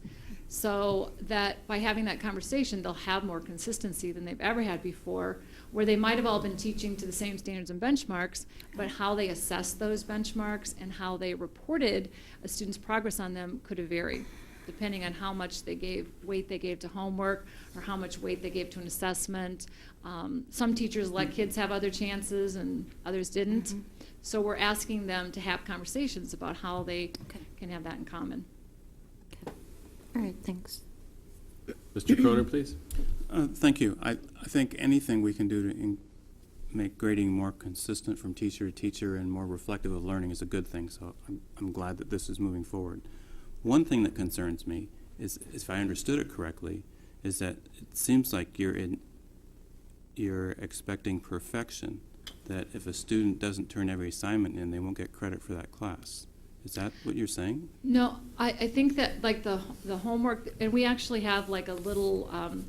So that by having that conversation, they'll have more consistency than they've ever had before, where they might have all been teaching to the same standards and benchmarks, but how they assessed those benchmarks and how they reported a student's progress on them could have varied, depending on how much weight they gave to homework, or how much weight they gave to an assessment. Some teachers let kids have other chances and others didn't. So we're asking them to have conversations about how they can have that in common. All right, thanks. Mr. Croner, please. Thank you. I think anything we can do to make grading more consistent from teacher to teacher and more reflective of learning is a good thing, so I'm glad that this is moving forward. One thing that concerns me is, if I understood it correctly, is that it seems like you're expecting perfection, that if a student doesn't turn every assignment in, they won't get credit for that class. Is that what you're saying? No, I think that like the homework, and we actually have like a little,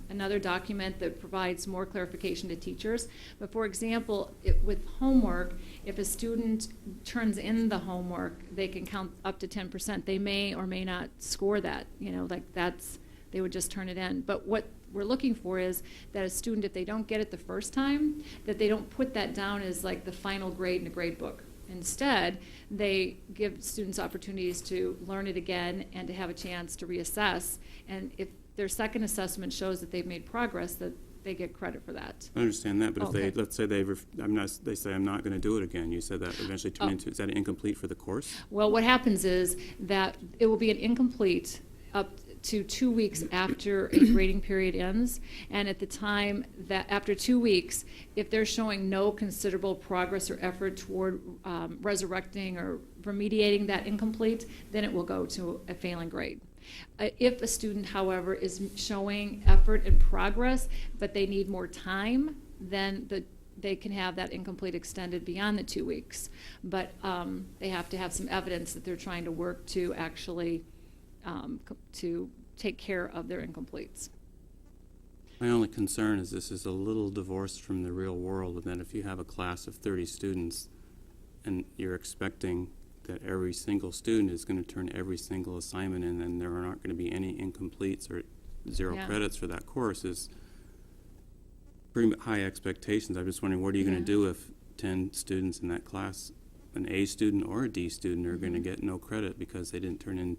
another document that provides more clarification to teachers. But for example, with homework, if a student turns in the homework, they can count up to 10%. They may or may not score that, like they would just turn it in. But what we're looking for is that a student, if they don't get it the first time, that they don't put that down as like the final grade in a grade book. Instead, they give students opportunities to learn it again and to have a chance to reassess. And if their second assessment shows that they've made progress, that they get credit for that. I understand that, but if Okay. they, let's say they say, I'm not going to do it again, you said that eventually turn into, is that incomplete for the course? Well, what happens is that it will be an incomplete up to 2 weeks after a grading period ends, and at the time that after 2 weeks, if they're showing no considerable progress or effort toward resurrecting or remediating that incomplete, then it will go to a failing grade. If a student, however, is showing effort and progress, but they need more time, then they can have that incomplete extended beyond the 2 weeks. But they have to have some evidence that they're trying to work to actually to take care of their incompletes. My only concern is this is a little divorced from the real world, and that if you have a class of 30 students and you're expecting that every single student is going to turn every single assignment in, and there aren't going to be any incompletes or zero Yeah. credits for that course, is pretty high expectations. I'm just wondering, what are you going Yeah. to do if 10 students in that class, an A student or a D student, are going to get no credit because they didn't turn in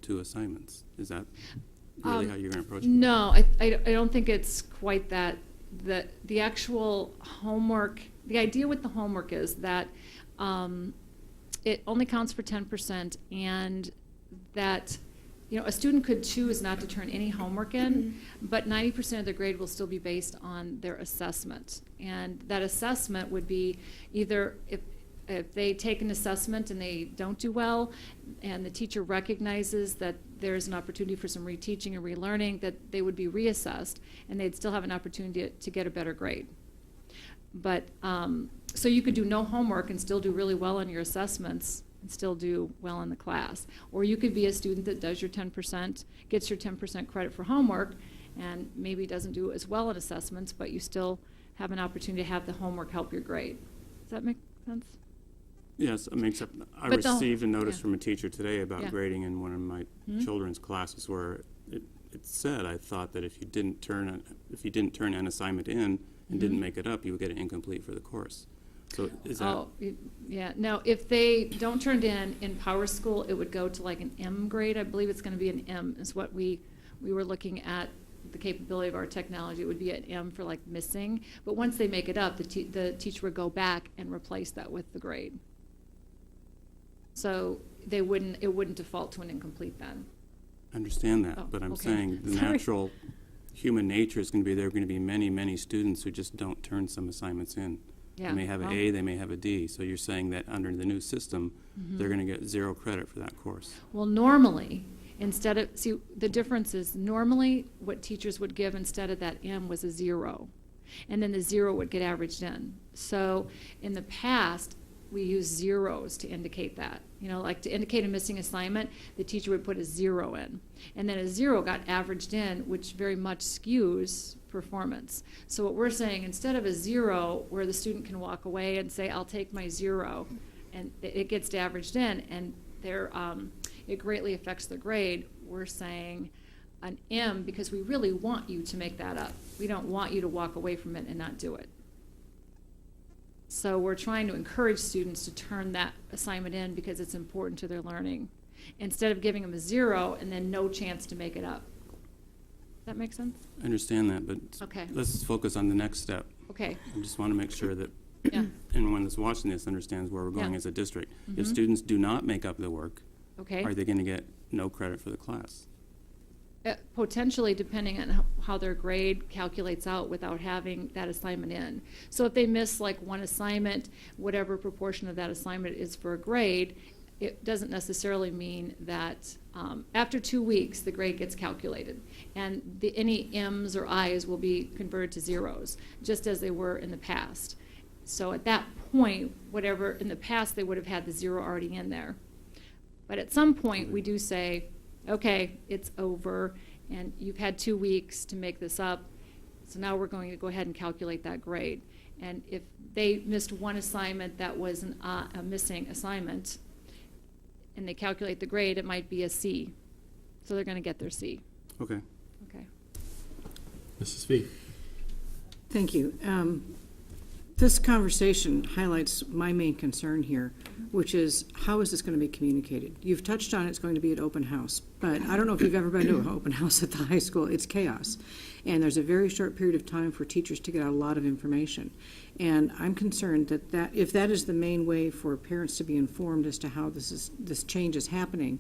2 assignments? Is that really how you're going to approach it? No, I don't think it's quite that. The actual homework, the idea with the homework is that it only counts for 10%, and that a student could choose not to turn any homework in, but 90% of their grade will still be based on their assessment. And that assessment would be either if they take an assessment and they don't do well, and the teacher recognizes that there's an opportunity for some reteaching and relearning, that they would be reassessed, and they'd still have an opportunity to get a better grade. But, so you could do no homework and still do really well on your assessments and still do well in the class. Or you could be a student that does your 10%, gets your 10% credit for homework, and maybe doesn't do as well in assessments, but you still have an opportunity to have the homework help your grade. Does that make sense? Yes, it makes up. I But the- received a notice yeah. from a teacher today about Yeah. grading in one of my children's classes, where it said, I thought that if you didn't turn an assignment in and didn't make it up, you would get an incomplete for the course. So is that? Oh, yeah. Now, if they don't turn it in Power School, it would go to like an M grade. I believe it's going to be an M is what we were looking at. The capability of our technology, it would be an M for like missing. But once they make it up, the teacher would go back and replace that with the grade. So it wouldn't default to an incomplete then. I understand that, Oh, but I'm okay. saying the Sorry. natural human nature is going to be there are going to be many, many students who just don't turn some assignments in. Yeah, They may have an well- A, they may have a D. So you're saying that under the new system, they're going to get 0 credit for that course. Well, normally, the difference is normally what teachers would give instead of that M was a 0. And then the 0 would get averaged in. So in the past, we used zeros to indicate that. Like to indicate a missing assignment, the teacher would put a 0 in. And then a 0 got averaged in, which very much skews performance. So what we're saying, instead of a 0 where the student can walk away and say, I'll take my 0, and it gets averaged in, and it greatly affects the grade, we're saying an M because we really want you to make that up. We don't want you to walk away from it and not do it. So we're trying to encourage students to turn that assignment in because it's important to their learning, instead of giving them a 0 and then no chance to make it up. Does that make sense? I understand that, but Okay. let's focus on the next step. Okay. I just want to make sure that Yeah. anyone that's watching this understands where we're going Yeah. as a district. If students do not make up the work, Okay. are they going to get no credit for the class? potentially depending on how their grade calculates out without having that assignment in. So if they miss like one assignment, whatever proportion of that assignment is for a grade, it doesn't necessarily mean that after 2 weeks, the grade gets calculated. And any M's or I's will be converted to zeros, just as they were in the past. So at that point, whatever in the past, they would have had the zero already in there. But at some point, we do say, okay, it's over, and you've had 2 weeks to make this up, so now we're going to go ahead and calculate that grade. And if they missed one assignment that was a missing assignment, and they calculate the grade, it might be a C. So they're going to get their C. Okay. Okay. Mrs. Fee? Thank you. This conversation highlights my main concern here, which is how is this going to be communicated? You've touched on it's going to be at open house, but I don't know if you've ever been to an open house at the high school. It's chaos. And there's a very short period of time for teachers to get out a lot of information. And I'm concerned that if that is the main way for parents to be informed as to how this change is happening,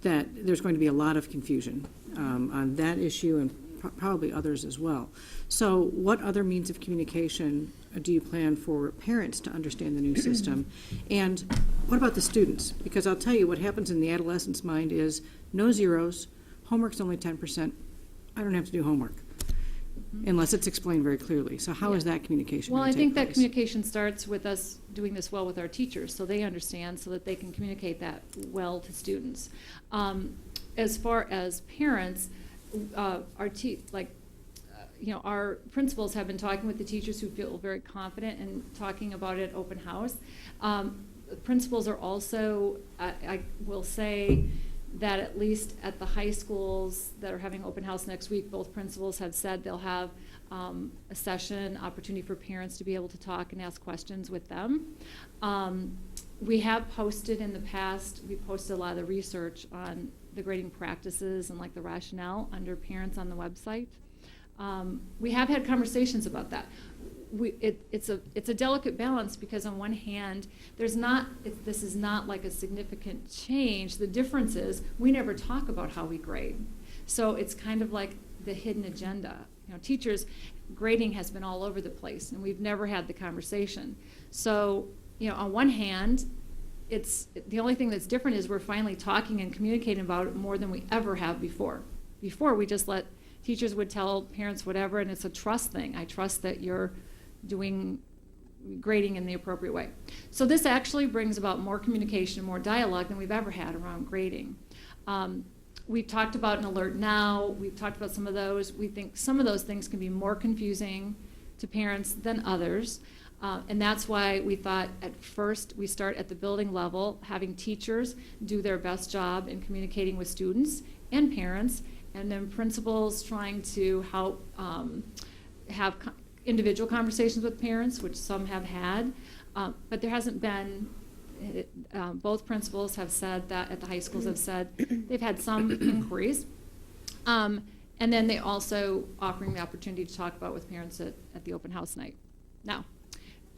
that there's going to be a lot of confusion on that issue and probably others as well. So what other means of communication do you plan for parents to understand the new system? And what about the students? Because I'll tell you what happens in the adolescent's mind is no zeros, homework's only 10%, I don't have to do homework, unless it's explained very clearly. So how is that communication Well, going I to think take that place? communication starts with us doing this well with our teachers, so they understand, so that they can communicate that well to students. As far as parents, our principals have been talking with the teachers who feel very confident in talking about it at open house. Principals are also, I will say that at least at the high schools that are having open house next week, both principals have said they'll have a session, opportunity for parents to be able to talk and ask questions with them. We have posted in the past, we posted a lot of the research on the grading practices and like the rationale under parents on the website. We have had conversations about that. It's a delicate balance because on one hand, this is not like a significant change. The difference is we never talk about how we grade. So it's kind of like the hidden agenda. Teachers, grading has been all over the place and we've never had the conversation. So, on one hand, the only thing that's different is we're finally talking and communicating about it more than we ever have before. Before, we just let teachers would tell parents whatever, and it's a trust thing. I trust that you're doing grading in the appropriate way. So this actually brings about more communication, more dialogue than we've ever had around grading. We've talked about an alert now. We've talked about some of those. We think some of those things can be more confusing to parents than others. And that's why we thought at first we start at the building level, having teachers do their best job in communicating with students and parents, and then principals trying to help have individual conversations with parents, which some have had, but there hasn't been, both principals have said that at the high schools have said they've had some inquiries. And then they also offering the opportunity to talk about with parents at the open house night. Now,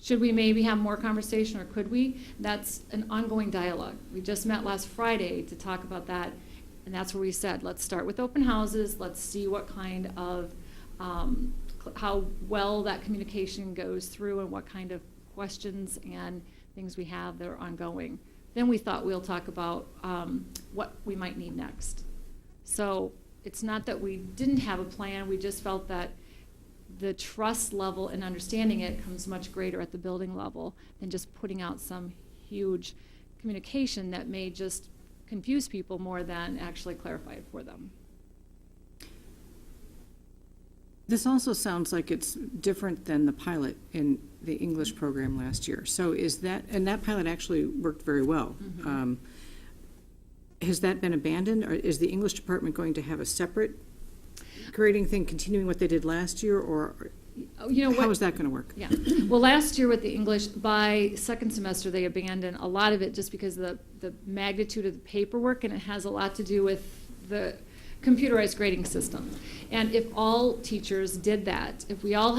should we maybe have more conversation or could we? That's an ongoing dialogue. We just met last Friday to talk about that. And that's where we said, let's start with open houses. Let's see what kind of, how well that communication goes through and what kind of questions and things we have that are ongoing. Then we thought we'll talk about what we might need next. So it's not that we didn't have a plan. We just felt that the trust level and understanding it comes much greater at the building level than just putting out some huge communication that may just confuse people more than actually clarify it for them. This also sounds like it's different than the pilot in the English program last year. So and that pilot actually worked very well. Mm-hmm. Has that been abandoned, or is the English department going to have a separate grading thing continuing what they did last year, or how is that going to work? Yeah. Well, last year with the English, by second semester, they abandoned a lot of it just because of the magnitude of the paperwork, and it has a lot to do with computerized grading system. And if all teachers did that, if we all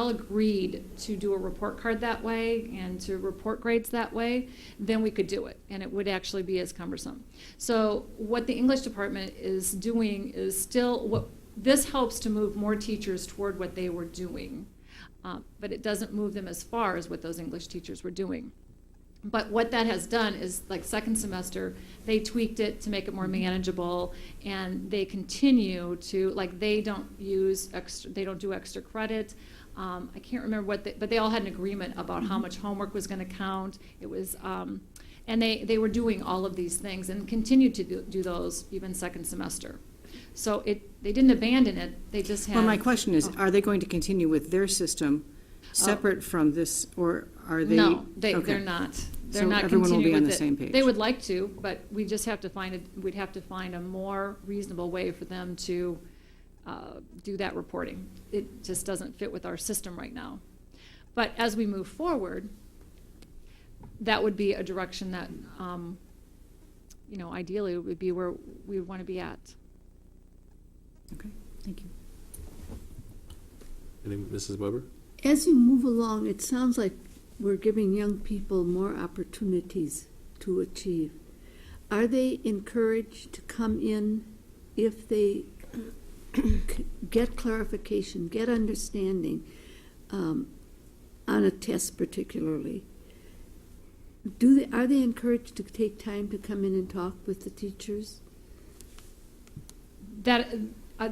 agreed to do a report card that way and to report grades that way, then we could do it, and it would actually be as cumbersome. So what the English department is doing is still this helps to move more teachers toward what they were doing, but it doesn't move them as far as what those English teachers were doing. But what that has done is, like second semester, they tweaked it to make it more manageable, and they continue to, like, they don't do extra credit. I can't remember but they all had an agreement about how much homework was going to count. It was, and they were doing all of these things and continued to do those even second semester. So they didn't abandon it. They just had. Well, my question is, are they going to continue with their system separate from this, or are they? No, they're okay. not. They're So not everyone will be continuing on with the it. same page. They would like to, but we just have to we'd have to find a more reasonable way for them to do that reporting. It just doesn't fit with our system right now. But as we move forward, that would be a direction that, ideally would be where we would want to be at. Okay, thank you. Mrs. Weber? As you move along, it sounds like we're giving young people more opportunities to achieve. Are they encouraged to come in if they get clarification, get understanding on a test particularly? Are they encouraged to take time to come in and talk with the teachers?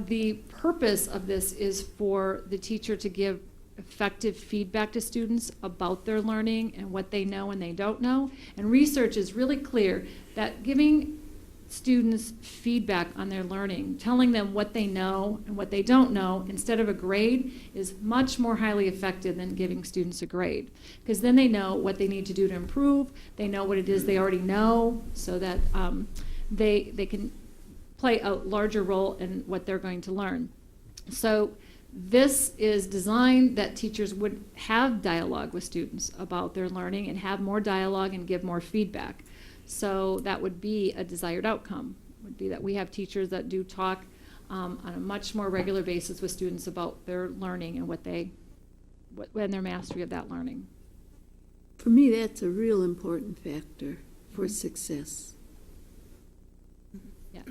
The purpose of this is for the teacher to give effective feedback to students about their learning and what they know and they don't know. And research is really clear that giving students feedback on their learning, telling them what they know and what they don't know instead of a grade, is much more highly effective than giving students a grade. Because then they know what they need to do to improve, they know what it is they already know, so that they can play a larger role in what they're going to learn. So this is designed that teachers would have dialogue with students about their learning and have more dialogue and give more feedback. So that would be a desired outcome, would be that we have teachers that do talk on a much more regular basis with students about their learning and and their mastery of that learning. For me, that's a real important factor for success. Yeah,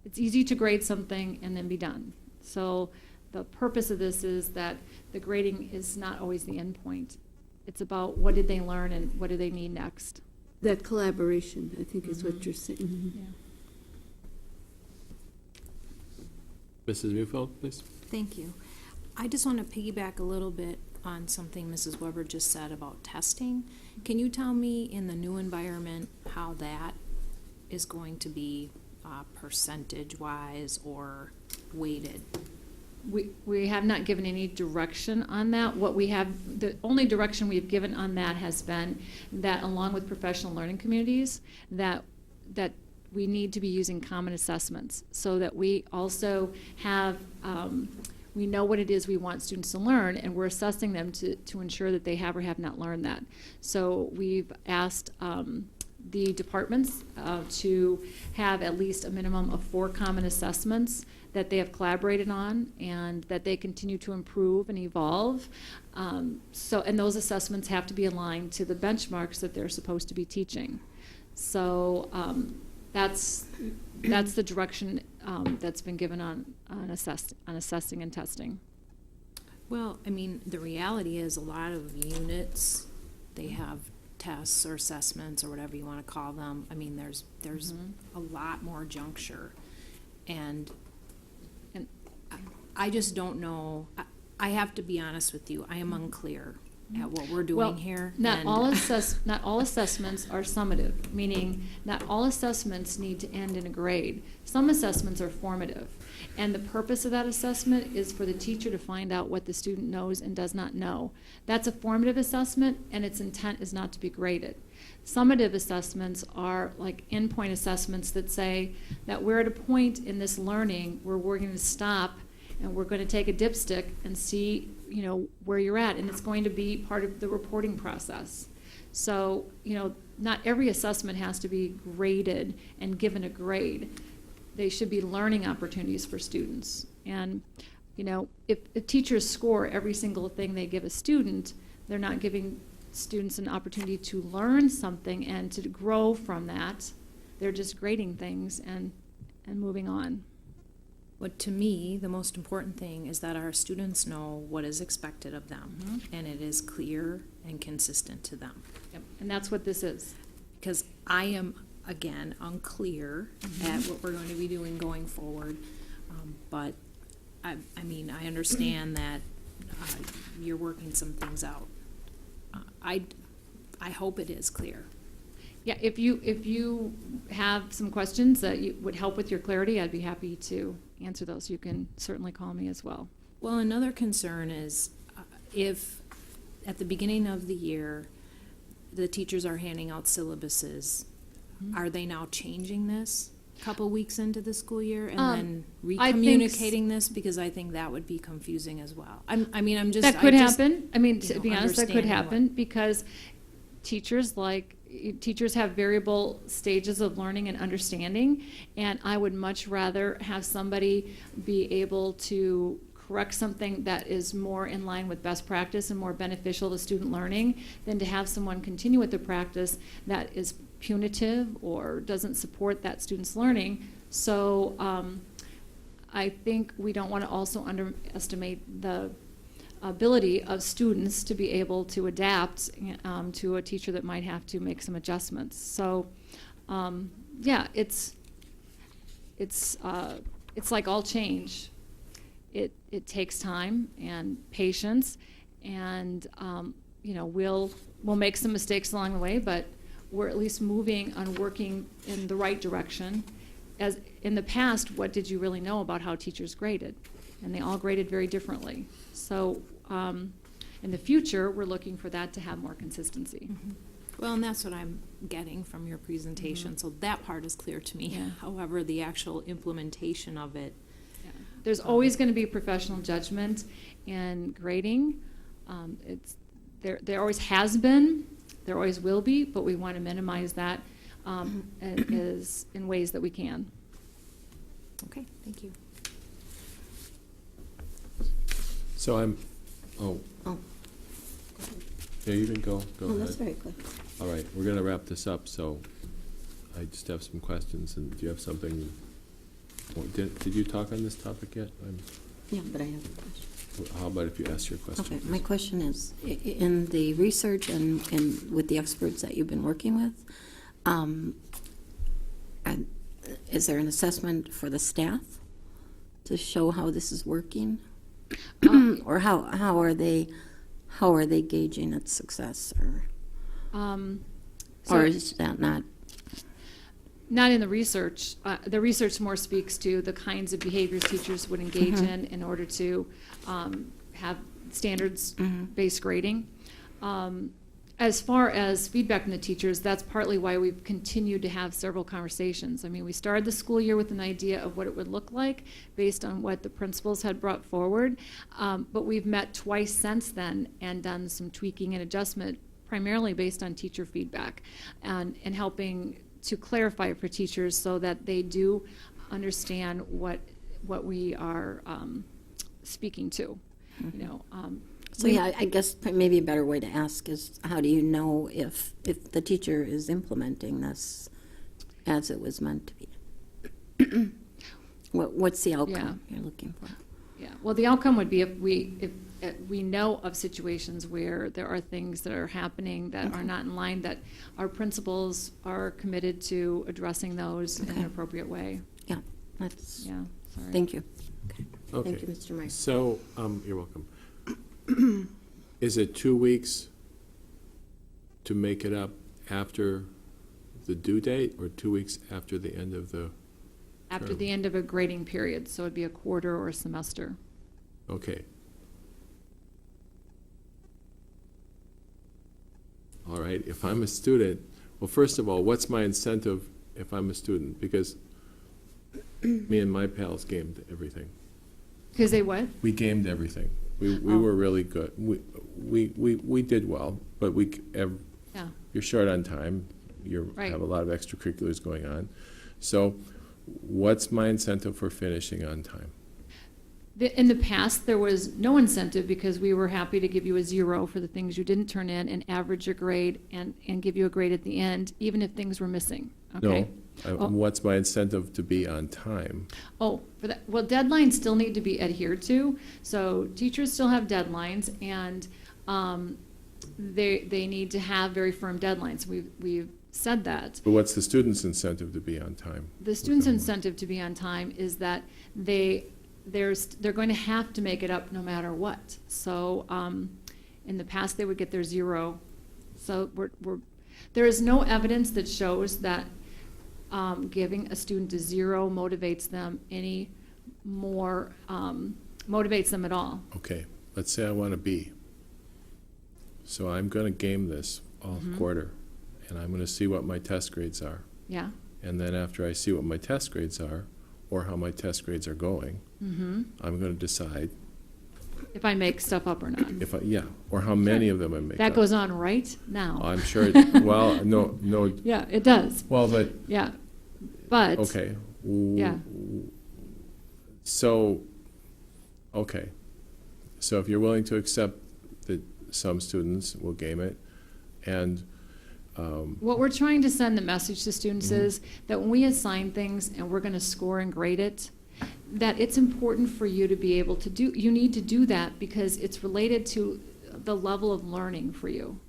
it's easy to grade something and then be done. So the purpose of this is that the grading is not always the end point. It's about what did they learn and what do they need next. That collaboration, I think, is what you're saying. Yeah. Mrs. Neufeld, please. Thank you. I just want to piggyback a little bit on something Mrs. Weber just said about testing. Can you tell me in the new environment how that is going to be percentage-wise or weighted? We have not given any direction on that. The only direction we've given on that has been that, along with professional learning communities, that we need to be using common assessments so that we also have, we know what it is we want students to learn, and we're assessing them to ensure that they have or have not learned that. So we've asked the departments to have at least a minimum of 4 common assessments that they have collaborated on and that they continue to improve and evolve. And those assessments have to be aligned to the benchmarks that they're supposed to be teaching. So that's the direction that's been given on assessing and testing. Well, I mean, the reality is a lot of units, they have tests or assessments or whatever you want to call them. I mean, there's a lot more juncture, and I just don't know. I have to be honest with you. I am unclear at what we're doing here. Not all assessments are summative, meaning not all assessments need to end in a grade. Some assessments are formative, and the purpose of that assessment is for the teacher to find out what the student knows and does not know. That's a formative assessment, and its intent is not to be graded. Summative assessments are like endpoint assessments that say that we're at a point in this learning where we're going to stop and we're going to take a dipstick and see, where you're at, and it's going to be part of the reporting process. So, not every assessment has to be graded and given a grade. They should be learning opportunities for students. And, if teachers score every single thing they give a student, they're not giving students an opportunity to learn something and to grow from that. They're just grading things and moving on. But to me, the most important thing is that our students know what is expected of them, and it is clear and consistent to them. Yep. And that's what this is. Because I am, again, unclear at what we're going to be doing going forward. But, I understand that you're working some things out. I hope it is clear. Yeah, if you have some questions that would help with your clarity, I'd be happy to answer those. You can certainly call me as well. Well, another concern is if at the beginning of the year, the teachers are handing out syllabuses, are they now changing this a couple weeks into the school year and then recommunicating this? Because I think that would be confusing as well. That could happen. To be honest, that could understanding happen because teachers have variable stages of learning and understanding, and I would much rather have somebody be able to correct something that is more in line with best practice and more beneficial to student learning than to have someone continue with the practice that is punitive or doesn't support that student's learning. So I think we don't want to also underestimate the ability of students to be able to adapt to a teacher that might have to make some adjustments. So, it's like all change. It takes time and patience, and we'll make some mistakes along the way, but we're at least moving on working in the right direction. As in the past, what did you really know about how teachers graded? And they all graded very differently. So in the future, we're looking for that to have more consistency. Well, and that's what I'm getting from your presentation, so that part is clear to me. Yeah. However, the actual implementation of it. Yeah. There's always going to be professional judgment in grading. There always has been, there always will be, but we want to minimize that in ways that we can. Okay, thank you. So Oh, yeah, you can go ahead. that's very good. All right, we're gonna wrap this up, so I just have some questions, and do you have something, did you talk on this topic yet? Yeah, but I have a question. How about if you ask your question? Okay, first? my question is, in the research and with the experts that you've been working with, is there an assessment for the staff to show how this is working? Or how are they gauging its success, or is that not? Not in the research. The research more speaks to the kinds of behaviors teachers would engage in order to have standards-based grading. As far as feedback from the teachers, that's partly why we've continued to have several conversations. We started the school year with an idea of what it would look like based on what the principals had brought forward, but we've met twice since then and done some tweaking and adjustment, primarily based on teacher feedback and helping to clarify for teachers so that they do understand what we are speaking to. So yeah, I guess maybe a better way to ask is, how do you know if the teacher is implementing this as it was meant to be? What's the outcome you're looking for? Yeah, well, the outcome would be if we know of situations where there are things that are happening that are not in line, that our principals are committed to addressing those in an appropriate way. Yeah, that's. Yeah, sorry. Thank you. Okay. Thank you, Mr. Meyer. So, you're welcome. Is it 2 weeks to make it up after the due date, or 2 weeks after the end of the After term? the end of a grading period, so it'd be a quarter or a semester. Okay. All right, if I'm a student, well, first of all, what's my incentive if I'm a student? Because me and my pals gamed everything. Because they what? We gamed everything. We were really good. We did well, but Yeah. you're short on time, you Right. have a lot of extracurriculars going on. So what's my incentive for finishing on time? In the past, there was no incentive because we were happy to give you a 0 for the things you didn't turn in and average your grade and give you a grade at the end, even if things were missing, okay? No, what's my incentive to be on time? Oh, for that, well, deadlines still need to be adhered to, so teachers still have deadlines, and they need to have very firm deadlines. We've said that. But what's the student's incentive to be on time? The student's incentive to be on time is that they're going to have to make it up no matter what. So in the past, they would get their 0. So there is no evidence that shows that giving a student a 0 motivates them any more, motivates them at all. Okay, let's say I want a B. So I'm going to game this all quarter, and I'm going to see what my test grades are. Yeah. And then after I see what my test grades are, or how my test grades are going, I'm going to decide If I make stuff up or not. if or how many of them I make That up. goes on right now. I'm sure, well, no, Yeah, it does. well, but, Yeah. But. okay. Yeah. So, okay. So if you're willing to accept that some students will game it, and What we're trying to send the message to students Mm-hmm. is that when we assign things and we're going to score and grade it, that it's important for you to be able to you need to do that because it's related to the level of learning for you.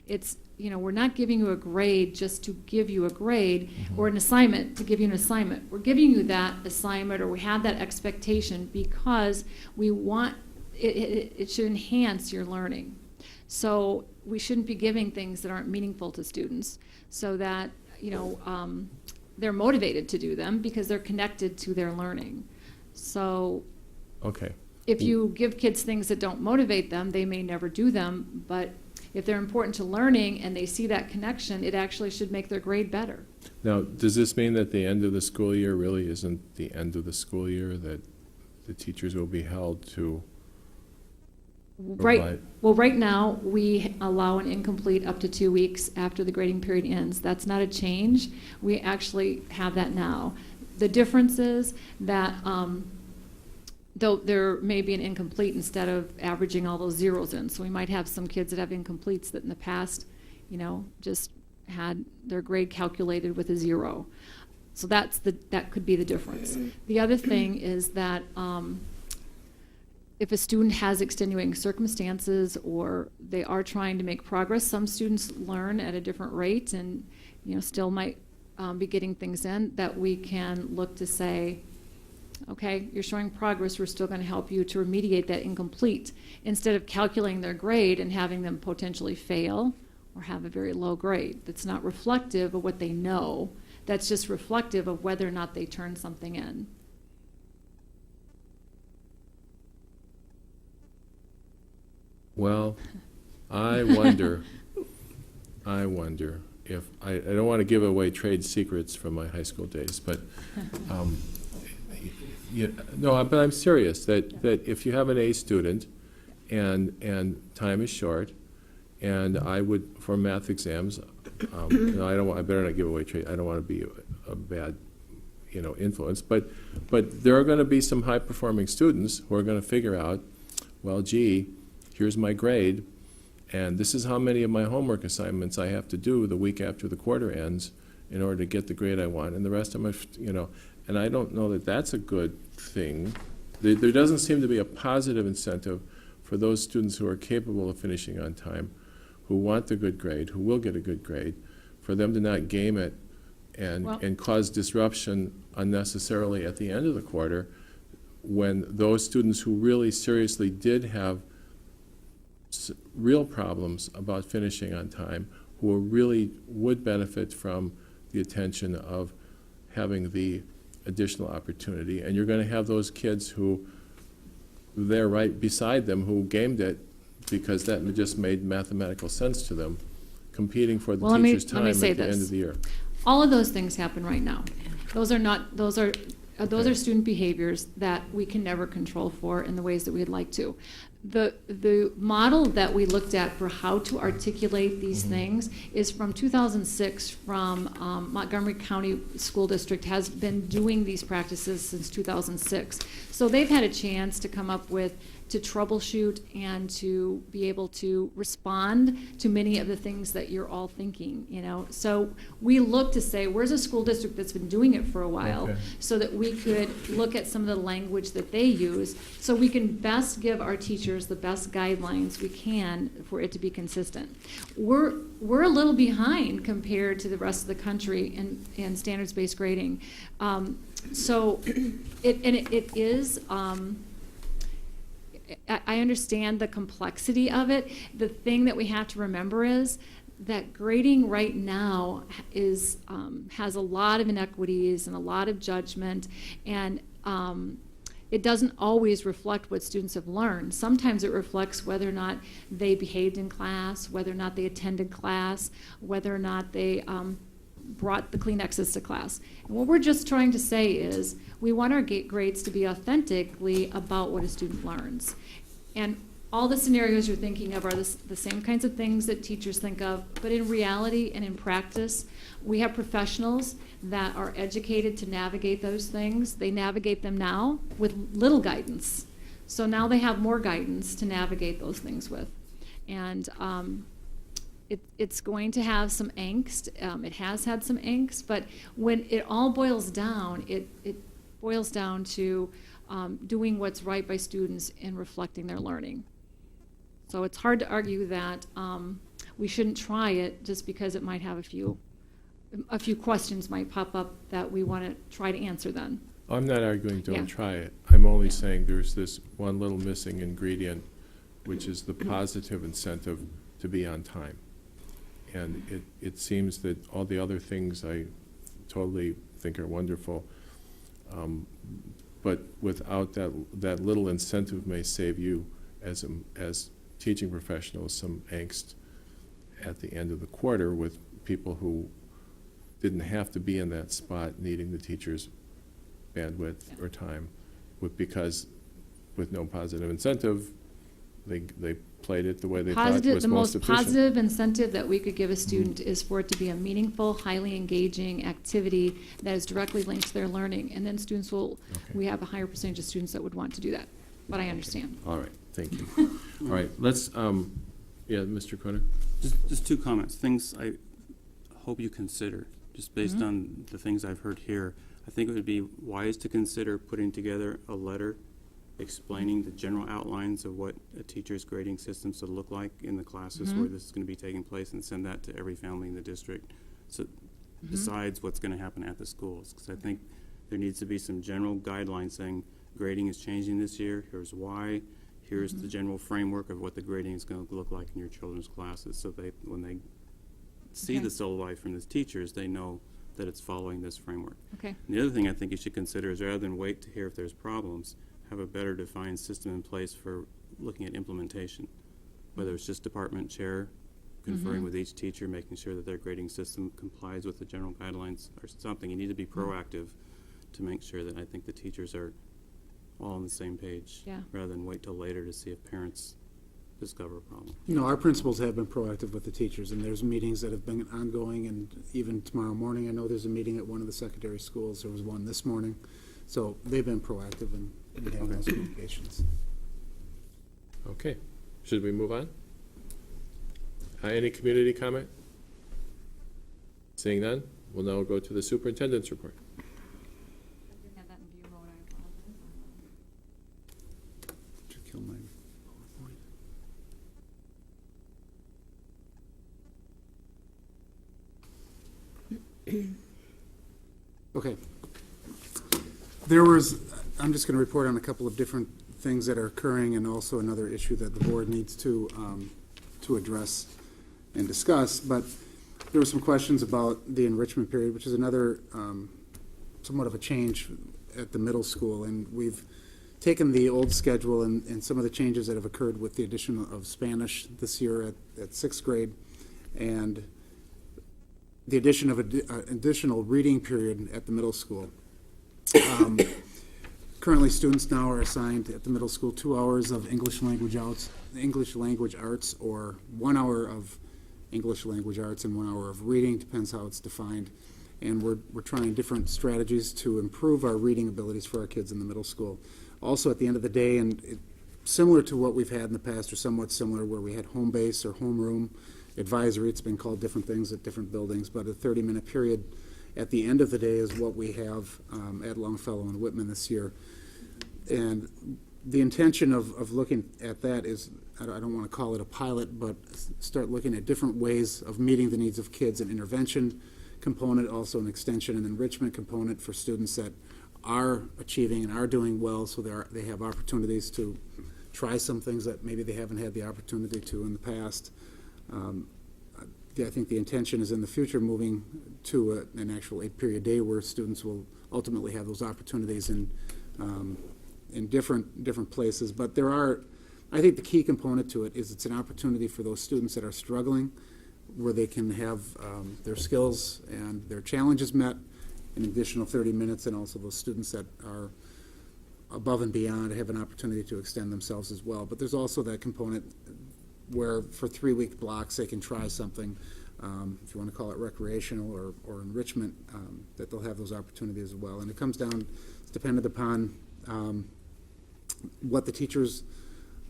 It's, we're not giving you a grade just to give you a grade or an assignment to give you an assignment. We're giving you that assignment or we have that expectation because we want, it should enhance your learning. So we shouldn't be giving things that aren't meaningful to students so that, they're motivated to do them because they're connected to their learning. So okay. if you give kids things that don't motivate them, they may never do them, but if they're important to learning and they see that connection, it actually should make their grade better. Now, does this mean that the end of the school year really isn't the end of the school year, that the teachers will be held to provide? Right now, we allow an incomplete up to 2 weeks after the grading period ends. That's not a change. We actually have that now. The difference is that though there may be an incomplete instead of averaging all those zeros in. So we might have some kids that have incompletes that in the past, just had their grade calculated with a 0. So that could be the difference. The other thing is that if a student has extenuating circumstances or they are trying to make progress, some students learn at a different rate and still might be getting things in, that we can look to say, okay, you're showing progress, we're still going to help you to remediate that incomplete, instead of calculating their grade and having them potentially fail or have a very low grade. That's not reflective of what they know. That's just reflective of whether or not they turn something in. Well, I wonder if, I don't want to give away trade secrets from my high school days, but, no, but I'm serious, that if you have an A student and time is short, and I would, for math exams, no, I better not give away trade, I don't want to be a bad, influence, but there are going to be some high-performing students who are going to figure out, well, gee, here's my grade, and this is how many of my homework assignments I have to do the week after the quarter ends in order to get the grade I want, and the rest of my, and I don't know that that's a good thing. There doesn't seem to be a positive incentive for those students who are capable of finishing on time, who want the good grade, who will get a good grade, for them to not game it and cause disruption unnecessarily at the end of the quarter, when those students who really seriously did have real problems about finishing on time, who really would benefit from the attention of having the additional opportunity. And you're going to have those kids who, they're right beside them, who gamed it because that just made mathematical sense to them, competing for the teacher's time at the end of the year. All of those things happen right now. Those are student behaviors that we can never control for in the ways that we'd like to. the model that we looked at for how to articulate these things is from 2006 from Montgomery County School District has been doing these practices since 2006. So they've had a chance to come up with, to troubleshoot and to be able to respond to many of the things that you're all thinking, you know. So we look to say, where's a school district that's been doing it for a while, Okay. so that we could look at some of the language that they use, so we can best give our teachers the best guidelines we can for it to be consistent. We're a little behind compared to the rest of the country in standards-based grading. So it is. I understand the complexity of it. The thing that we have to remember is that grading right now is has a lot of inequities and a lot of judgment, and it doesn't always reflect what students have learned. Sometimes it reflects whether or not they behaved in class, whether or not they attended class, whether or not they brought the Kleenexes to class. And what we're just trying to say is we want our grades to be authentically about what a student learns. And all the scenarios you're thinking of are the same kinds of things that teachers think of, but in reality and in practice, we have professionals that are educated to navigate those things. They navigate them now with little guidance. So now they have more guidance to navigate those things with. And it's going to have some angst. It has had some angst, but when it all boils down, it boils down to doing what's right by students and reflecting their learning. So it's hard to argue that we shouldn't try it just because it might have a few questions might pop up that we want to try to answer then. I'm not arguing don't Yeah. try it. I'm only saying there's this one little missing ingredient, which is the positive incentive to be on time. And it seems that all the other things I totally think are wonderful, but without that little incentive may save you as teaching professionals some angst at the end of the quarter with people who didn't have to be in that spot needing the teacher's bandwidth or time, because with no positive incentive, they played it the way they thought was The most most efficient. positive incentive that we could give a student is for it to be a meaningful, highly engaging activity that is directly linked to their learning. And then students will, we have a higher percentage of students that would want to do that. But I understand. All right, thank you. All right, let's, yeah, Mr. Croner? Just two comments, things I hope you consider, just based on the things I've heard here. I think it would be wise to consider putting together a letter explaining the general outlines of what a teacher's grading system should look like in the classes where this is going to be taking place, and send that to every family in the district, so decides what's going to happen at the schools. Because I think there needs to be some general guidelines saying grading is changing this year, here's why, here's the general framework of what the grading is going to look like in your children's classes, so when they see Okay. the still life from the teachers, they know that it's following this framework. Okay. And the other thing I think you should consider is, rather than wait to hear if there's problems, have a better defined system in place for looking at implementation, whether it's just department chair conferring with each teacher, making sure that their grading system complies with the general guidelines or something. You need to be proactive to make sure that I think the teachers are all on the same page, Yeah. rather than wait till later to see if parents discover a problem. No, our principals have been proactive with the teachers, and there's meetings that have been ongoing, and even tomorrow morning, I know there's a meeting at one of the secondary schools. There was one this morning. So they've been proactive in having those communications. Okay, should we move on? Any community comment? Seeing none, we'll now go to the superintendent's report. Did you kill my PowerPoint? Okay. I'm just going to report on a couple of different things that are occurring, and also another issue that the board needs to address and discuss. But there were some questions about the enrichment period, which is another somewhat of a change at the middle school. And we've taken the old schedule and some of the changes that have occurred with the addition of Spanish this year at sixth grade, and the addition of an additional reading period at the middle school. Currently, students now are assigned at the middle school 2 hours of English language arts, or 1 hour of English language arts and 1 hour of reading, depends how it's defined. And we're trying different strategies to improve our reading abilities for our kids in the middle school. Also, at the end of the day, similar to what we've had in the past, or somewhat similar, where we had home base or homeroom advisory, it's been called different things at different buildings, but a 30-minute period at the end of the day is what we have at Longfellow and Whitman this year. And the intention of looking at that is, I don't want to call it a pilot, but start looking at different ways of meeting the needs of kids, an intervention component, also an extension and enrichment component for students that are achieving and are doing well, so they have opportunities to try some things that maybe they haven't had the opportunity to in the past. I think the intention is in the future moving to an actual 8-period day where students will ultimately have those opportunities in different places. But I think the key component to it is it's an opportunity for those students that are struggling, where they can have their skills and their challenges met an additional 30 minutes, and also those students that are above and beyond have an opportunity to extend themselves as well. But there's also that component where for 3-week blocks they can try something, if you want to call it recreational or enrichment, that they'll have those opportunities as well. And it comes down, it's dependent upon what the teachers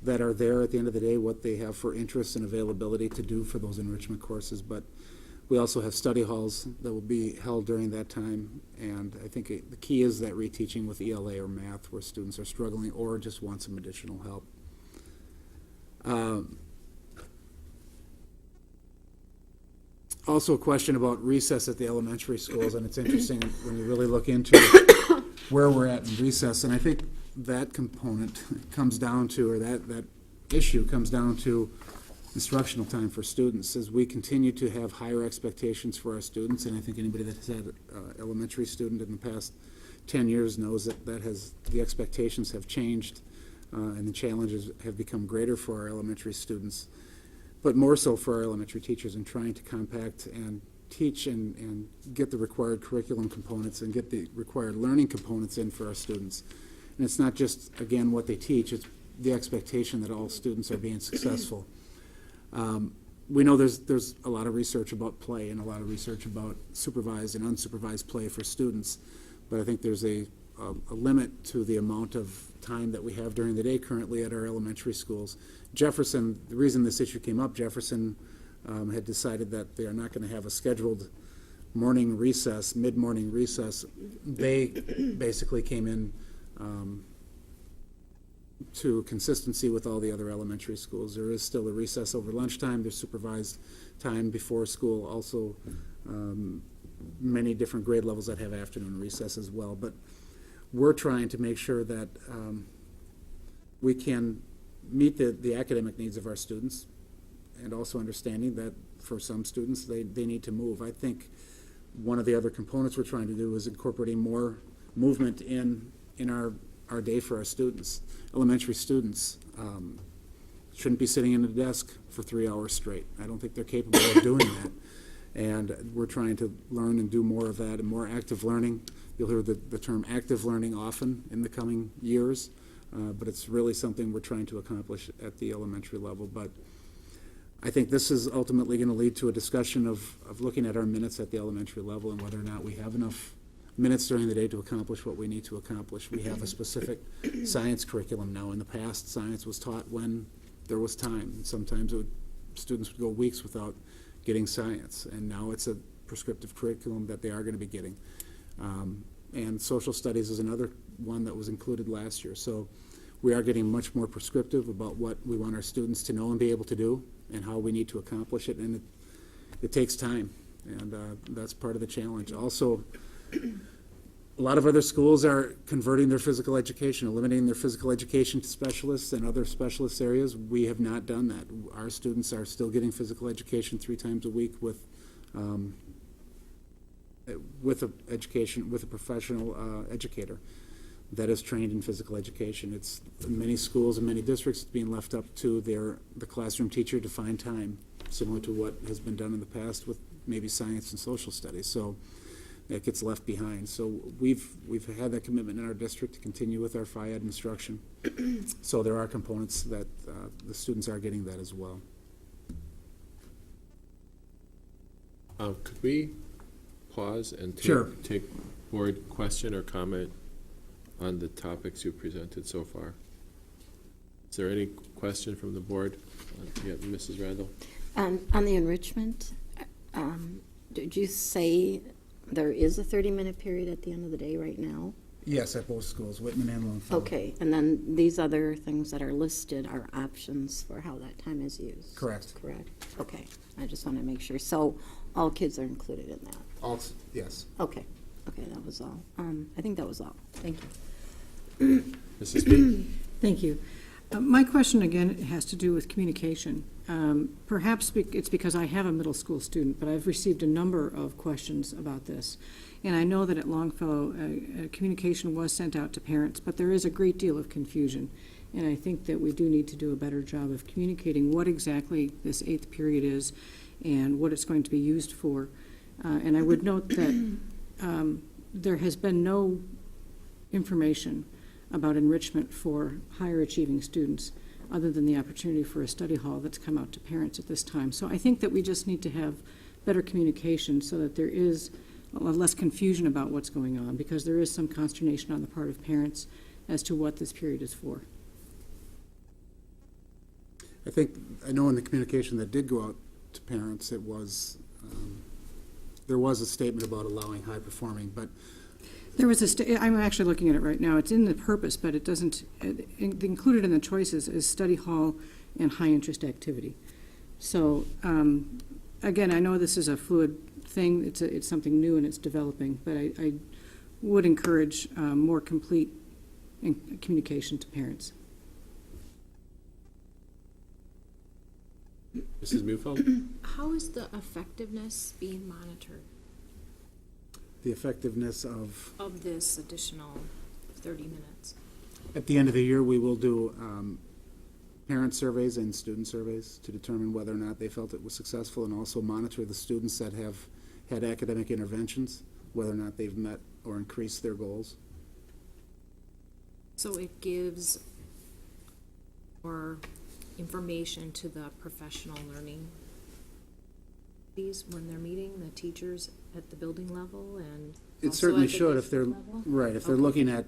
that are there at the end of the day, what they have for interest and availability to do for those enrichment courses. But we also have study halls that will be held during that time, and I think the key is that reteaching with ELA or math where students are struggling or just want some additional help. Also a question about recess at the elementary schools, and it's interesting when you really look into where we're at in recess, and I think that component comes down to, or that issue comes down to instructional time for students. As we continue to have higher expectations for our students, and I think anybody that has had an elementary student in the past 10 years knows that the expectations have changed, and the challenges have become greater for our elementary students, but more so for our elementary teachers in trying to compact and teach and get the required curriculum components and get the required learning components in for our students. And it's not just, again, what they teach, it's the expectation that all students are being successful. We know there's a lot of research about play and a lot of research about supervised and unsupervised play for students, but I think there's a limit to the amount of time that we have during the day currently at our elementary schools. Jefferson, the reason this issue came up, Jefferson had decided that they are not going to have a scheduled morning recess, mid-morning recess. They basically came in to consistency with all the other elementary schools. There is still a recess over lunchtime. There's supervised time before school. Also, many different grade levels that have afternoon recess as well. But we're trying to make sure that we can meet the academic needs of our students, and also understanding that for some students they need to move. I think one of the other components we're trying to do is incorporating more movement in our day for our students. Elementary students shouldn't be sitting in a desk for 3 hours straight. I don't think they're capable of doing that. And we're trying to learn and do more of that and more active learning. You'll hear the term active learning often in the coming years, but it's really something we're trying to accomplish at the elementary level. But I think this is ultimately going to lead to a discussion of looking at our minutes at the elementary level and whether or not we have enough minutes during the day to accomplish what we need to accomplish. We have a specific science curriculum now. In the past, science was taught when there was time. Sometimes students would go weeks without getting science, and now it's a prescriptive curriculum that they are going to be getting. And social studies is another one that was included last year. So we are getting much more prescriptive about what we want our students to know and be able to do and how we need to accomplish it, and it takes time, and that's part of the challenge. Also, a lot of other schools are converting their physical education, eliminating their physical education to specialists and other specialist areas. We have not done that. Our students are still getting physical education 3 times a week with a professional educator that is trained in physical education. It's in many schools and many districts, it's being left up to the classroom teacher to find time, similar to what has been done in the past with maybe science and social studies. So that gets left behind. So we've had that commitment in our district to continue with our Phi Ed instruction. So there are components that the students are getting that as well. Could we pause and Sure. take board question or comment on the topics you presented so far? Is there any question from the board? Yeah, Mrs. Randall? On the enrichment, did you say there is a 30-minute period at the end of the day right now? Yes, at both schools, Whitman and Longfellow. Okay, and then these other things that are listed are options for how that time is used? Correct. Correct. Okay, I just want to make sure. So all kids are included in that? Yes. Okay, that was all. I think that was all. Thank you. Mrs. Speak? Thank you. My question, again, has to do with communication. Perhaps it's because I have a middle school student, but I've received a number of questions about this. And I know that at Longfellow, communication was sent out to parents, but there is a great deal of confusion. And I think that we do need to do a better job of communicating what exactly this 8th period is and what it's going to be used for. And I would note that there has been no information about enrichment for higher achieving students other than the opportunity for a study hall that's come out to parents at this time. So I think that we just need to have better communication so that there is less confusion about what's going on, because there is some consternation on the part of parents as to what this period is for. I know in the communication that did go out to parents, it was, there was a statement about allowing high performing, but There was I'm actually looking at it right now. It's in the purpose, but it doesn't, included in the choices is study hall and high interest activity. So, again, I know this is a fluid thing. It's something new and it's developing, but I would encourage more complete communication to parents. Mrs. Mufeld? How is the effectiveness being monitored the effectiveness of, this additional 30 minutes? at the end of the year, we will do parent surveys and student surveys to determine whether or not they felt it was successful, and also monitor the students that have had academic interventions, whether or not they've met or increased their goals. So it gives more information to the professional learning when they're meeting the teachers at the building level, and It also certainly at the should if they're, district level? right, if they're Okay. looking at,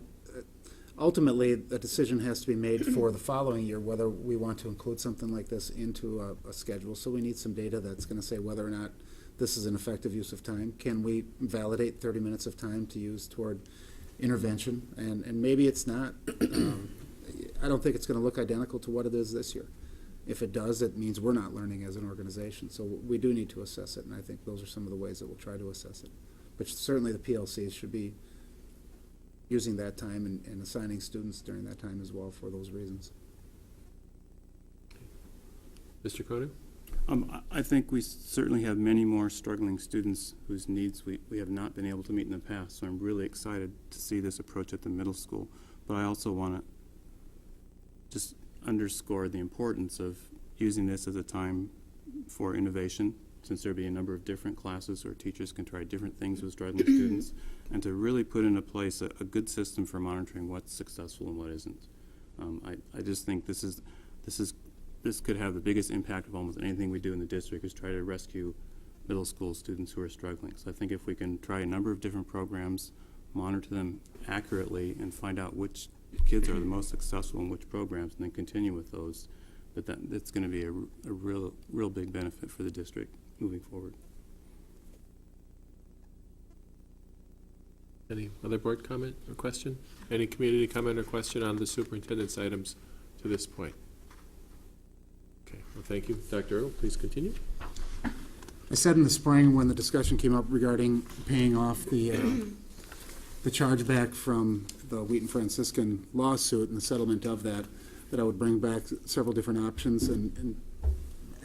ultimately, a decision has to be made for the following year, whether we want to include something like this into a schedule. So we need some data that's gonna say whether or not this is an effective use of time. Can we validate 30 minutes of time to use toward intervention? And maybe it's not. I don't think it's gonna look identical to what it is this year. If it does, it means we're not learning as an organization. So we do need to assess it, and I think those are some of the ways that we'll try to assess it. But certainly the PLCs should be using that time and assigning students during that time as well for those reasons. Mr. Cronin? I think we certainly have many more struggling students whose needs we have not been able to meet in the past, so I'm really excited to see this approach at the middle school. But I also want to just underscore the importance of using this as a time for innovation, since there'll be a number of different classes where teachers can try different things with struggling students, and to really put into place a good system for monitoring what's successful and what isn't. I just think this could have the biggest impact of almost anything we do in the district, is try to rescue middle school students who are struggling. So I think if we can try a number of different programs, monitor them accurately, and find out which kids are the most successful in which programs, and then continue with those, that's going to be a real big benefit for the district moving forward. Any other board comment or question? Any community comment or question on the superintendent's items to this point? Okay, well, thank you. Dr. Earl, please continue. I said in the spring when the discussion came up regarding paying off the chargeback from the Wheaton Franciscan lawsuit and the settlement of that I would bring back several different options and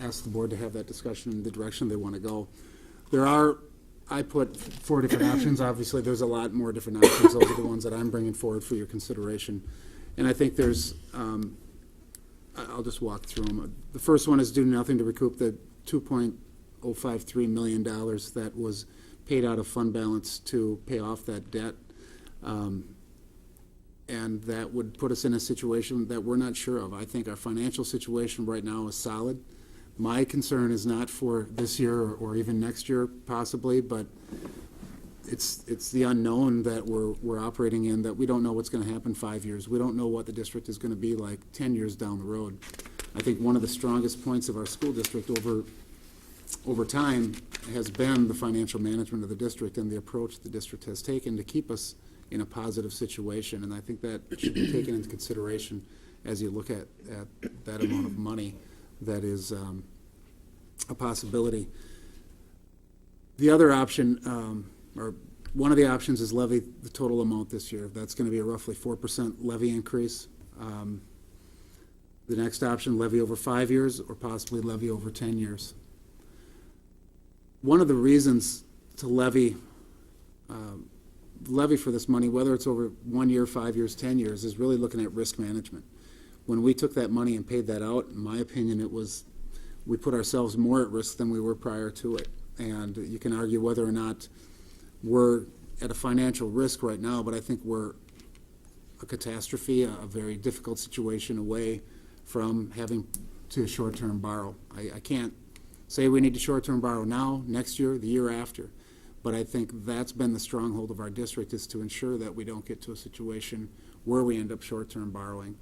ask the board to have that discussion in the direction they want to go. I put 4 different options. Obviously, there's a lot more different options. Those are the ones that I'm bringing forward for your consideration. And I think there's, I'll just walk through them. The first one is do nothing to recoup the $2.053 million that was paid out of fund balance to pay off that debt. And that would put us in a situation that we're not sure of. I think our financial situation right now is solid. My concern is not for this year or even next year possibly, but it's the unknown that we're operating in, that we don't know what's going to happen 5 years. We don't know what the district is going to be like 10 years down the road. I think one of the strongest points of our school district over time has been the financial management of the district and the approach the district has taken to keep us in a positive situation. And I think that should be taken into consideration as you look at that amount of money that is a possibility. The other option, or one of the options, is levy the total amount this year. That's going to be a roughly 4% levy increase. The next option, levy over 5 years or possibly levy over 10 years. One of the reasons to levy for this money, whether it's over 1 year, 5 years, 10 years, is really looking at risk management. When we took that money and paid that out, in my opinion, we put ourselves more at risk than we were prior to it. And you can argue whether or not we're at a financial risk right now, but I think we're a catastrophe, a very difficult situation away from having to short-term borrow. I can't say we need to short-term borrow now, next year, the year after, but I think that's been the stronghold of our district, is to ensure that we don't get to a situation where we end up short-term borrowing.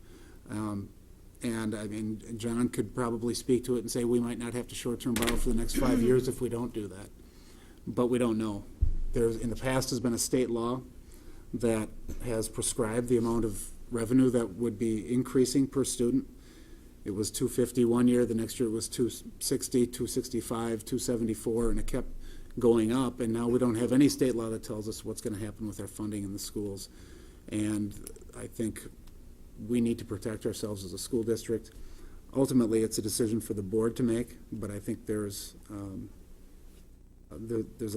And I mean, John could probably speak to it and say we might not have to short-term borrow for the next 5 years if we don't do that, but we don't know. In the past has been a state law that has prescribed the amount of revenue that would be increasing per student. It was $250 one year, the next year it was $260, $265, $274, and it kept going up. And now we don't have any state law that tells us what's going to happen with our funding in the schools. And I think we need to protect ourselves as a school district. Ultimately, it's a decision for the board to make, but I think there's a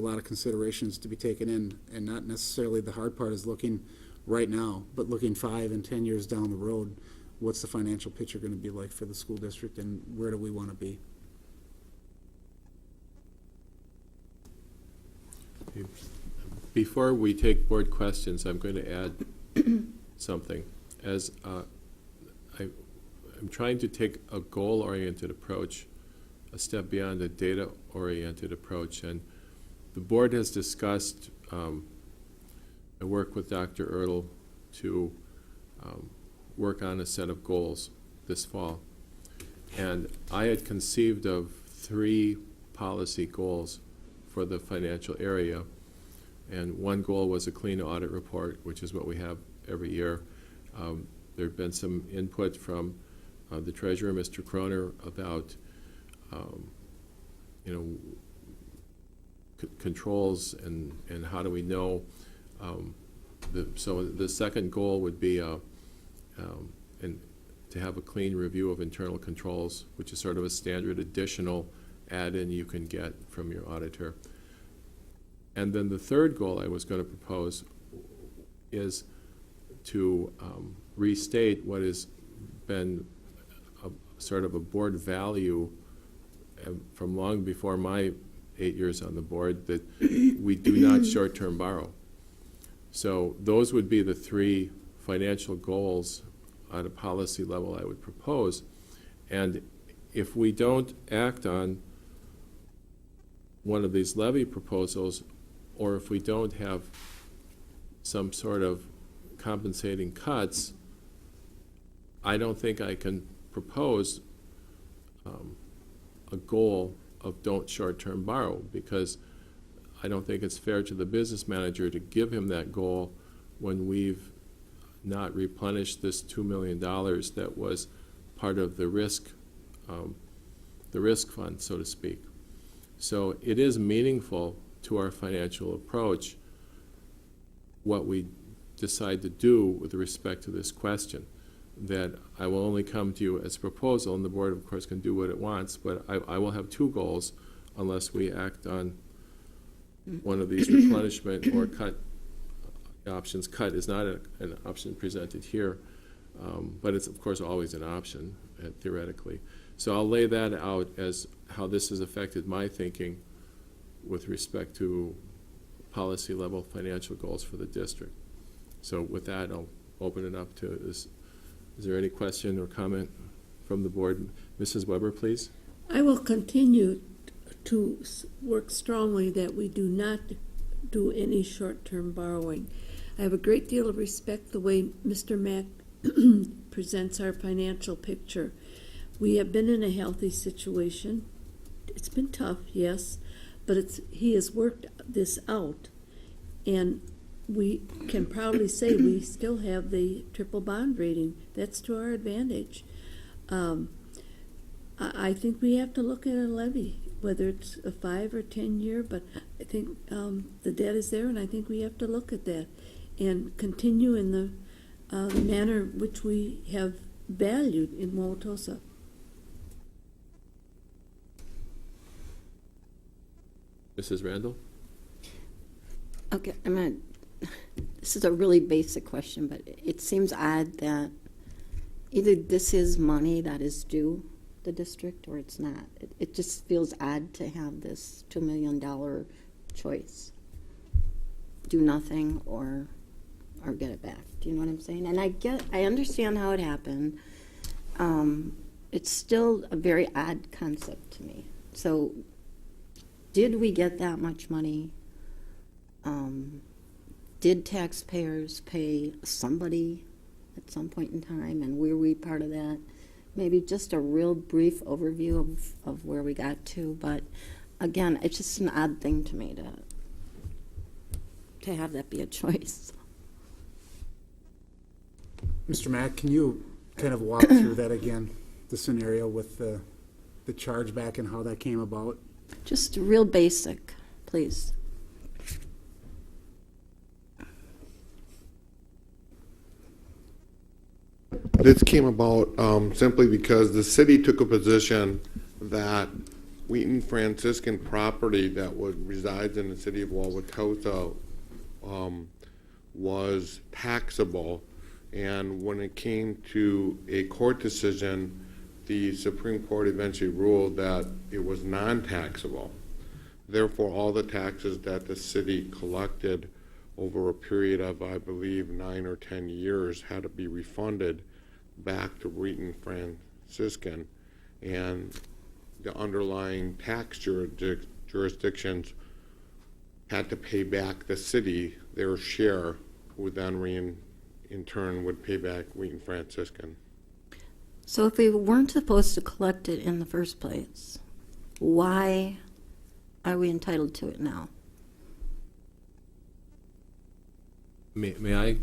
lot of considerations to be taken in, and not necessarily the hard part is looking right now, but looking 5 and 10 years down the road. What's the financial picture going to be like for the school district, and where do we want to be? Before we take board questions, I'm going to add something. As I'm trying to take a goal-oriented approach, a step beyond a data-oriented approach, and the board has discussed, I work with Dr. Ertl to work on a set of goals this fall. And I had conceived of 3 policy goals for the financial area. And one goal was a clean audit report, which is what we have every year. There had been some input from the treasurer, Mr. Kroner, about controls and how do we know. So the second goal would be and to have a clean review of internal controls, which is sort of a standard additional add-in you can get from your auditor. And then the third goal I was going to propose is to restate what has been sort of a board value from long before my 8 years on the board, that we do not short-term borrow. So those would be the 3 financial goals at a policy level I would propose. And if we don't act on one of these levy proposals, or if we don't have some sort of compensating cuts, I don't think I can propose a goal of don't short-term borrow, because I don't think it's fair to the business manager to give him that goal when we've not replenished this $2 million that was part of the risk fund, so to speak. So it is meaningful to our financial approach what we decide to do with respect to this question, that I will only come to you as a proposal, and the board, of course, can do what it wants, but I will have 2 goals unless we act on one of these replenishment or cut options. Cut is not an option presented here, but it's, of course, always an option, theoretically. So I'll lay that out as how this has affected my thinking with respect to policy level financial goals for the district. So with that, I'll open it up to, is there any question or comment from the board? Mrs. Weber, please. I will continue to work strongly that we do not do any short-term borrowing. I have a great deal of respect the way Mr. Mack presents our financial picture. We have been in a healthy situation. It's been tough, yes, but he has worked this out. And we can proudly say we still have the triple bond rating. That's to our advantage. I think we have to look at a levy, whether it's a 5 or 10 year, but I think the debt is there, and I think we have to look at that and continue in the manner which we have valued in Wauwatosa. Mrs. Randall? Okay, this is a really basic question, but it seems odd that either this is money that is due the district or it's not. It just feels odd to have this $2 million choice. Do nothing or get it back. Do you know what I'm saying? And I understand how it happened. It's still a very odd concept to me. So did we get that much money? Did taxpayers pay somebody at some point in time, and were we part of that? Maybe just a real brief overview of where we got to, but again, it's just an odd thing to me to have that be a choice. Mr. Mack, can you kind of walk through that again, the scenario with the chargeback and how that came about? Just real basic, please. This came about simply because the city took a position that Wheaton Franciscan property that resides in the city of Wauwatosa was taxable, and when it came to a court decision, the Supreme Court eventually ruled that it was non-taxable. Therefore, all the taxes that the city collected over a period of, I believe, 9 or 10 years had to be refunded back to Wheaton Franciscan, and the underlying tax jurisdictions had to pay back the city their share, who then in turn would pay back Wheaton Franciscan. So if we weren't supposed to collect it in the first place, why are we entitled to it now? May I?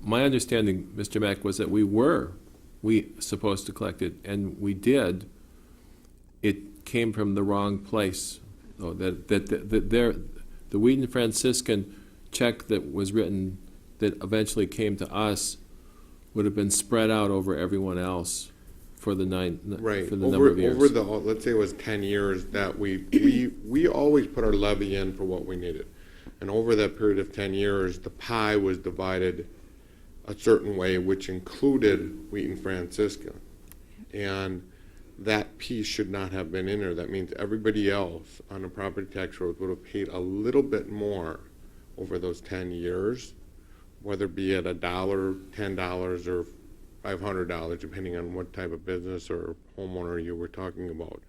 My understanding, Mr. Mack, was that we supposed to collect it, and we did. It came from the wrong place. So the Wheaton Franciscan check that was written that eventually came to us would have been spread out over everyone else for the number of years. Over the, let's say it was 10 years that we always put our levy in for what we needed. And over that period of 10 years, the pie was divided a certain way, which included Wheaton Franciscan. And that piece should not have been in there. That means everybody else on the property tax rolls would have paid a little bit more over those 10 years, whether it be at $1, $10, or $500, depending on what type of business or homeowner you were talking about.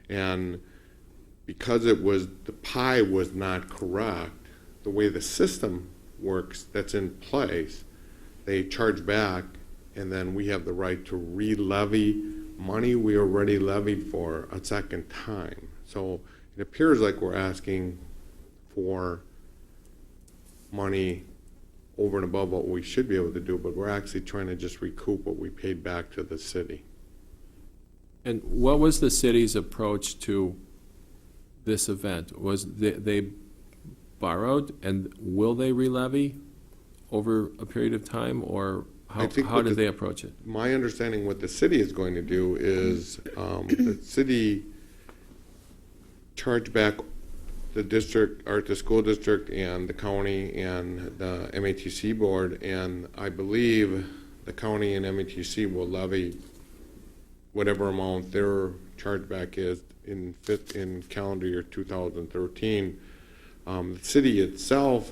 And because the pie was not correct, the way the system works that's in place, they charge back, and then we have the right to re-levy money we already levied for a second time. So it appears like we're asking for money over and above what we should be able to do, but we're actually trying to just recoup what we paid back to the city. And what was the city's approach to this event? Was they borrowed, and will they re-levy over a period of time, or how did they approach it? My understanding what the city is going to do is the city charge back the district, or the school district, and the county, and the MATC board, and I believe the county and MATC will levy whatever amount their chargeback is in calendar year 2013. The city itself,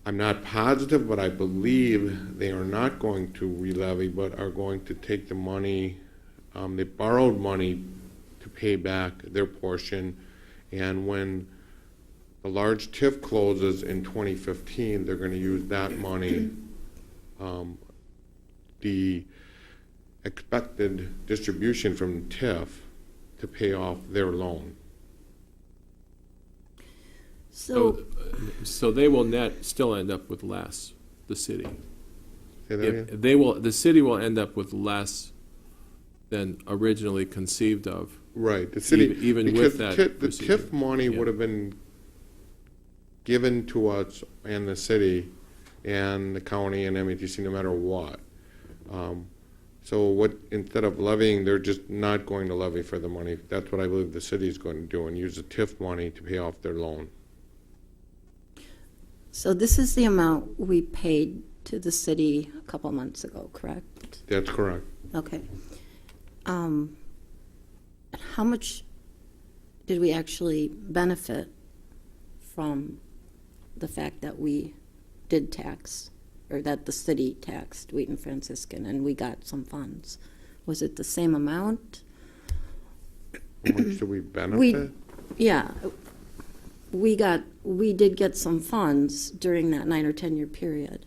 I'm not positive, but I believe they are not going to re-levy, but are going to take the money, they borrowed money to pay back their portion, and when the large TIF closes in 2015, they're going to use that money, the expected distribution from TIF, to pay off their loan. So they will still end up with less, the city. Say that again? The city will end up with less than originally conceived of. Right, the city, Even because with that the procedure. TIF money Yeah. would have been given to us and the city and the county and METC no matter what. So what, instead of levying, they're just not going to levy for the money. That's what I believe the city is going to do, and use the TIF money to pay off their loan. So this is the amount we paid to the city a couple months ago, correct? That's correct. Okay. How much did we actually benefit from the fact that we did tax, or that the city taxed Wheaton Franciscan and we got some funds? Was it the same amount? How much do we benefit? Yeah. We did get some funds during that 9 or 10 year period.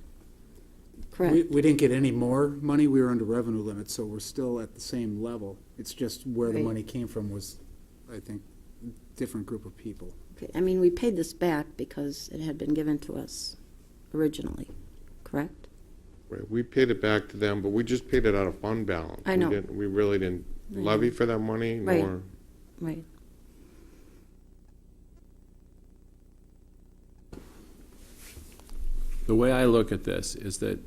Correct? We didn't get any more money. We were under revenue limits, so we're still at the same level. It's just where the Right. money came from was, I think, different group of people. Okay. I mean, we paid this back because it had been given to us originally, correct? Right, we paid it back to them, but we just paid it out of fund balance. I know. We really didn't I levy know. for that money, Right. nor. Right. The way I look at this is that,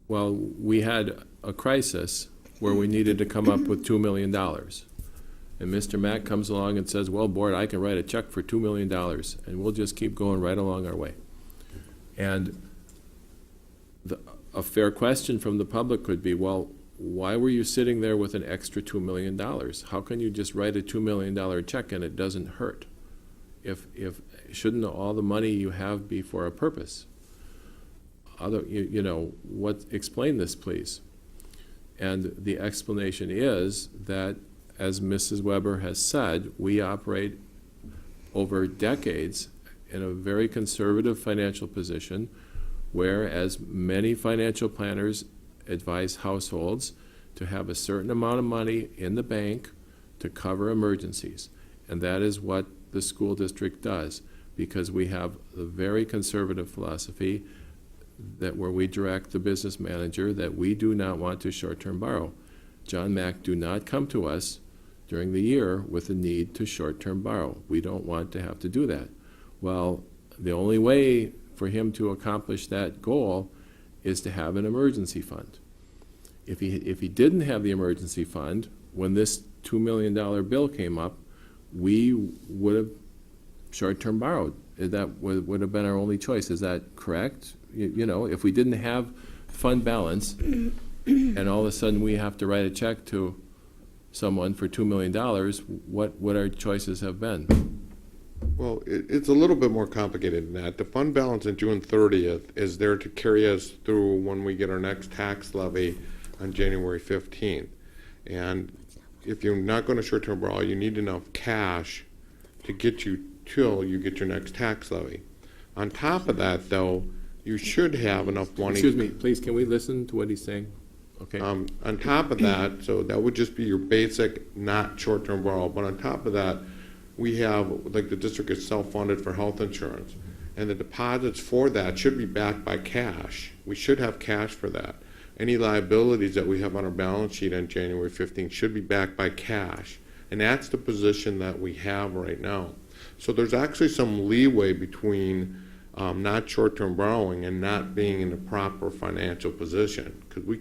well, we had a crisis where we needed to come up with $2 million. And Mr. Mack comes along and says, well, board, I can write a check for $2 million, and we'll just keep going right along our way. And a fair question from the public could be, well, why were you sitting there with an extra $2 million? How can you just write a $2 million check and it doesn't hurt? Shouldn't all the money you have be for a purpose? Explain this, please. And the explanation is that, as Mrs. Weber has said, we operate over decades in a very conservative financial position, whereas many financial planners advise households to have a certain amount of money in the bank to cover emergencies. And that is what the school district does, because we have a very conservative philosophy that where we direct the business manager that we do not want to short-term borrow. John Mack, do not come to us during the year with a need to short-term borrow. We don't want to have to do that. Well, the only way for him to accomplish that goal is to have an emergency fund. If he didn't have the emergency fund, when this $2 million bill came up, we would have short-term borrowed. That would have been our only choice. Is that correct? If we didn't have fund balance and all of a sudden we have to write a check to someone for $2 million, what would our choices have been? Well, it's a little bit more complicated than that. The fund balance on June 30th is there to carry us through when we get our next tax levy on January 15th. And if you're not going to short-term borrow, you need enough cash to get you till you get your next tax levy. On top of that, though, you should have enough money. Excuse me, please, can we listen to what he's saying? Okay. On top of that, so that would just be your basic, not short-term borrow, but on top of that, we have, like, the district is self-funded for health insurance, and the deposits for that should be backed by cash. We should have cash for that. Any liabilities that we have on our balance sheet on January 15th should be backed by cash, and that's the position that we have right now. So there's actually some leeway between not short-term borrowing and not being in the proper financial position, because we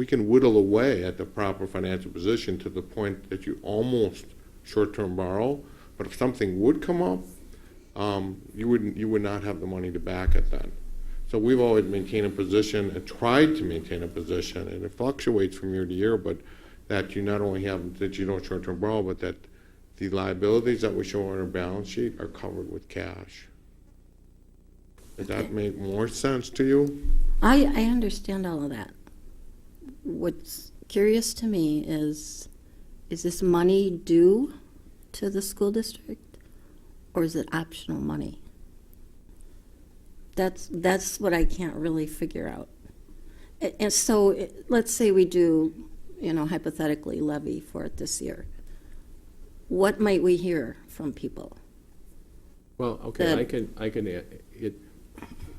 can whittle away at the proper financial position to the point that you almost short-term borrow, but if something would come up, you would not have the money to back it then. So we've always maintained a position and tried to maintain a position, and it fluctuates from year to year, but that you not only have that you don't short-term borrow, but that the liabilities that we show on our balance sheet are covered with cash. Does that make more sense to you? I understand all of that. What's curious to me is this money due to the school district, or is it optional money? That's what I can't really figure out. And so, let's say we do, hypothetically levy for it this year. What might we hear from people? Well, okay,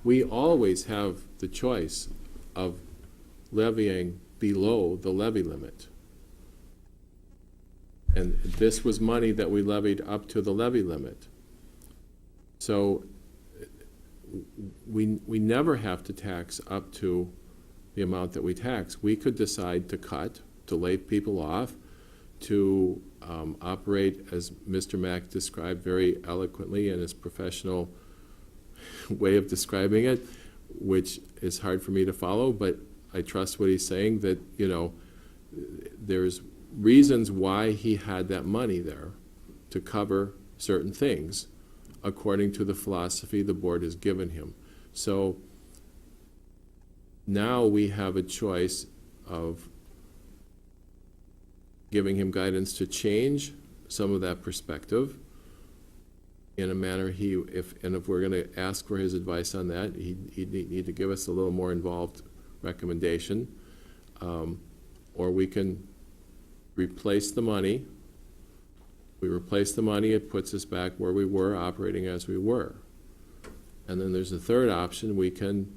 we always have the choice of levying below the levy limit. And this was money that we levied up to the levy limit. So we never have to tax up to the amount that we tax. We could decide to cut, to lay people off, to operate, as Mr. Mack described very eloquently in his professional way of describing it, which is hard for me to follow, but I trust what he's saying, that, there's reasons why he had that money there to cover certain things according to the philosophy the board has given him. So now we have a choice of giving him guidance to change some of that perspective in a manner if we're going to ask for his advice on that, he'd need to give us a little more involved recommendation. Or we can replace the money. We replace the money, it puts us back where we were, operating as we were. And then there's a third option, we can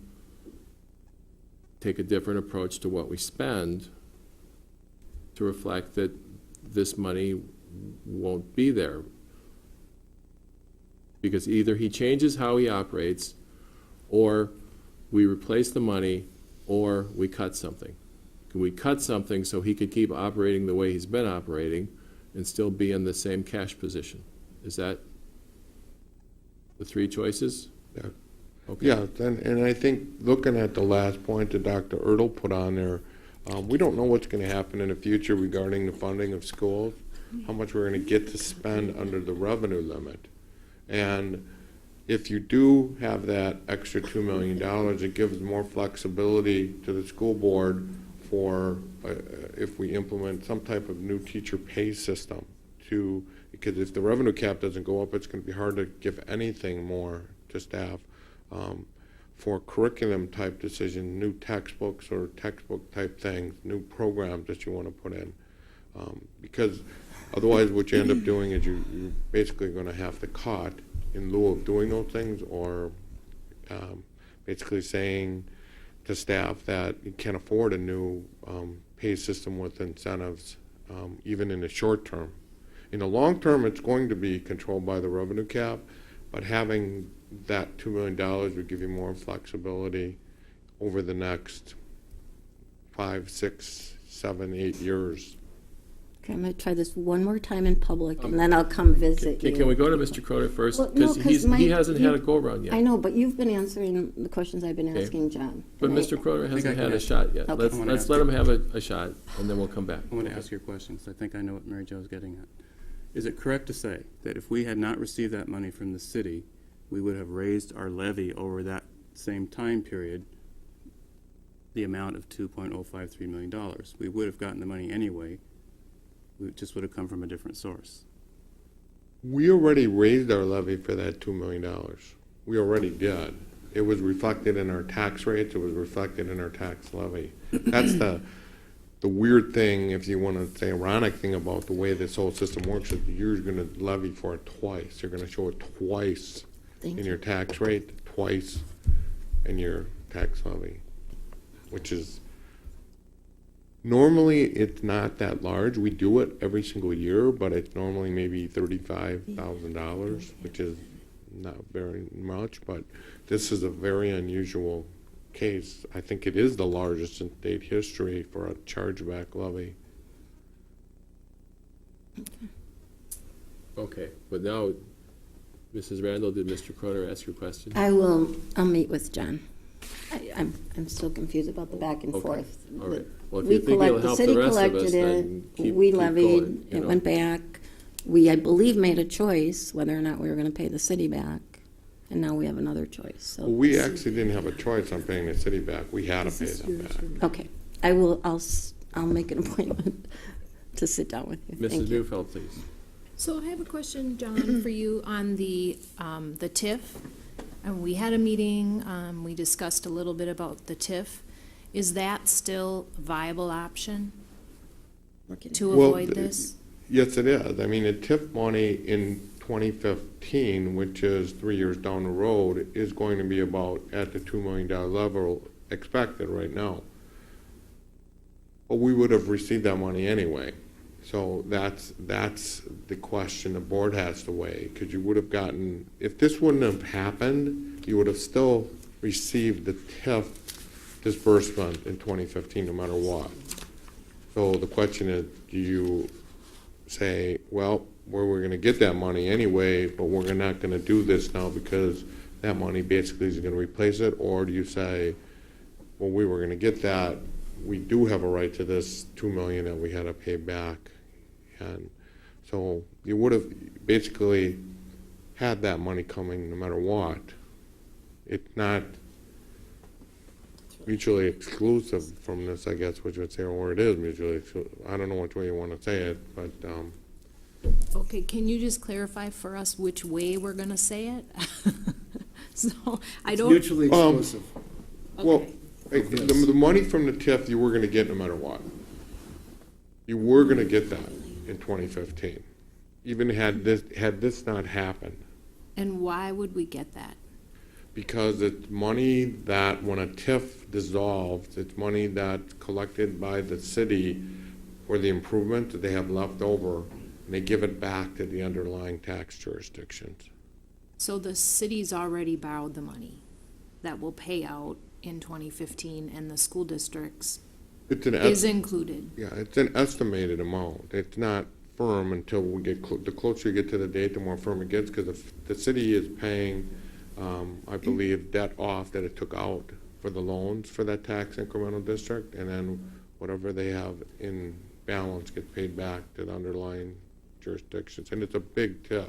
take a different approach to what we spend to reflect that this money won't be there. Because either he changes how he operates, or we replace the money, or we cut something. Can we cut something so he could keep operating the way he's been operating and still be in the same cash position? Is that the three choices? Yeah. Okay. Yeah, and I think looking at the last point that Dr. Ertl put on there, we don't know what's going to happen in the future regarding the funding of schools, how much we're going to get to spend under the revenue limit. And if you do have that extra $2 million, it gives more flexibility to the school board for if we implement some type of new teacher pay system because if the revenue cap doesn't go up, it's going to be hard to give anything more to staff. For curriculum type decision, new textbooks or textbook type things, new programs that you want to put in. Because otherwise what you end up doing is you're basically going to have to cut in lieu of doing those things, or basically saying to staff that you can't afford a new pay system with incentives, even in the short term. In the long term, it's going to be controlled by the revenue cap, but having that $2 million would give you more flexibility over the next 5, 6, 7, 8 years. Okay, I'm going to try this one more time in public, and then I'll come visit you. Can we go to Mr. Croner first? Well, no, Because he hasn't had a go-around yet. I know, but you've been answering the questions I've been Okay. asking John. But and I- Mr. Croner hasn't I can had a ask- shot yet. Okay. Let's let him have a shot, and then we'll come back. I want to ask your questions. I think I know what Mary Jo is getting at. Is it correct to say that if we had not received that money from the city, we would have raised our levy over that same time period the amount of $2.053 million? We would have gotten the money anyway. It just would have come from a different source. We already raised our levy for that $2 million. We already did. It was reflected in our tax rates. It was reflected in our tax levy. That's the weird thing, if you want to say ironic thing about the way this whole system works, is you're going to levy for it twice. You're going to show it twice Thank in you. your tax rate, twice in your tax levy, which is normally it's not that large. We do it every single year, but it's normally maybe $35,000, which is not very much, but this is a very unusual case. I think it is the largest in state history for a chargeback levy. Okay, but now, Mrs. Randall, did Mr. Croner ask your question? I'll meet with John. I'm still confused about the back and Okay. forth. All right. Well, if We you think it'll the help city the rest of us, collected then it, keep we going, levied, you it know. went back. we, I believe, made a choice whether or not we were going to pay the city back, and now we have another choice, so. Well, we actually didn't have a choice on paying the city back. We had to pay them back. Okay, I'll make an appointment to sit down with you. Mrs. Thank you. Newfeld, please. So I have a question, John, for you on the TIF. And we had a meeting, we discussed a little bit about the TIF. Is that still a viable option to Well, avoid this? Yes, it is. I mean, the TIF money in 2015, which is 3 years down the road, is going to be about at the $2 million level expected right now. But we would have received that money anyway. So that's the question the board has to weigh, because you would have gotten, if this wouldn't have happened, you would have still received the TIF disbursement in 2015, no matter what. So the question is, do you say, well, we're going to get that money anyway, but we're not going to do this now because that money basically is going to replace it? Or do you say, well, we were going to get that, we do have a right to this $2 million that we had to pay back? And so you would have basically had that money coming no matter what. It's not mutually exclusive from this, I guess, which would say, or it is mutually exclusive. I don't know which way you want to say it, but Okay, can you just clarify for us which way we're gonna say it? So, I It's don't. mutually exclusive. well, Okay. the money from the TIF you were going to get no matter what. You were going to get that in 2015, even had this not happened. And why would we get that? Because it's money that, when a TIF dissolves, it's money that's collected by the city for the improvement that they have left over, and they give it back to the underlying tax jurisdictions. So the city's already borrowed the money that will pay out in 2015, and the school districts It's an is included. yeah, it's an estimated amount. It's not firm until we get the closer you get to the date, the more firm it gets, because the city is paying, I believe, debt off that it took out for the loans for that tax incremental district, and then whatever they have in balance gets paid back to the underlying jurisdictions, and it's a big TIF.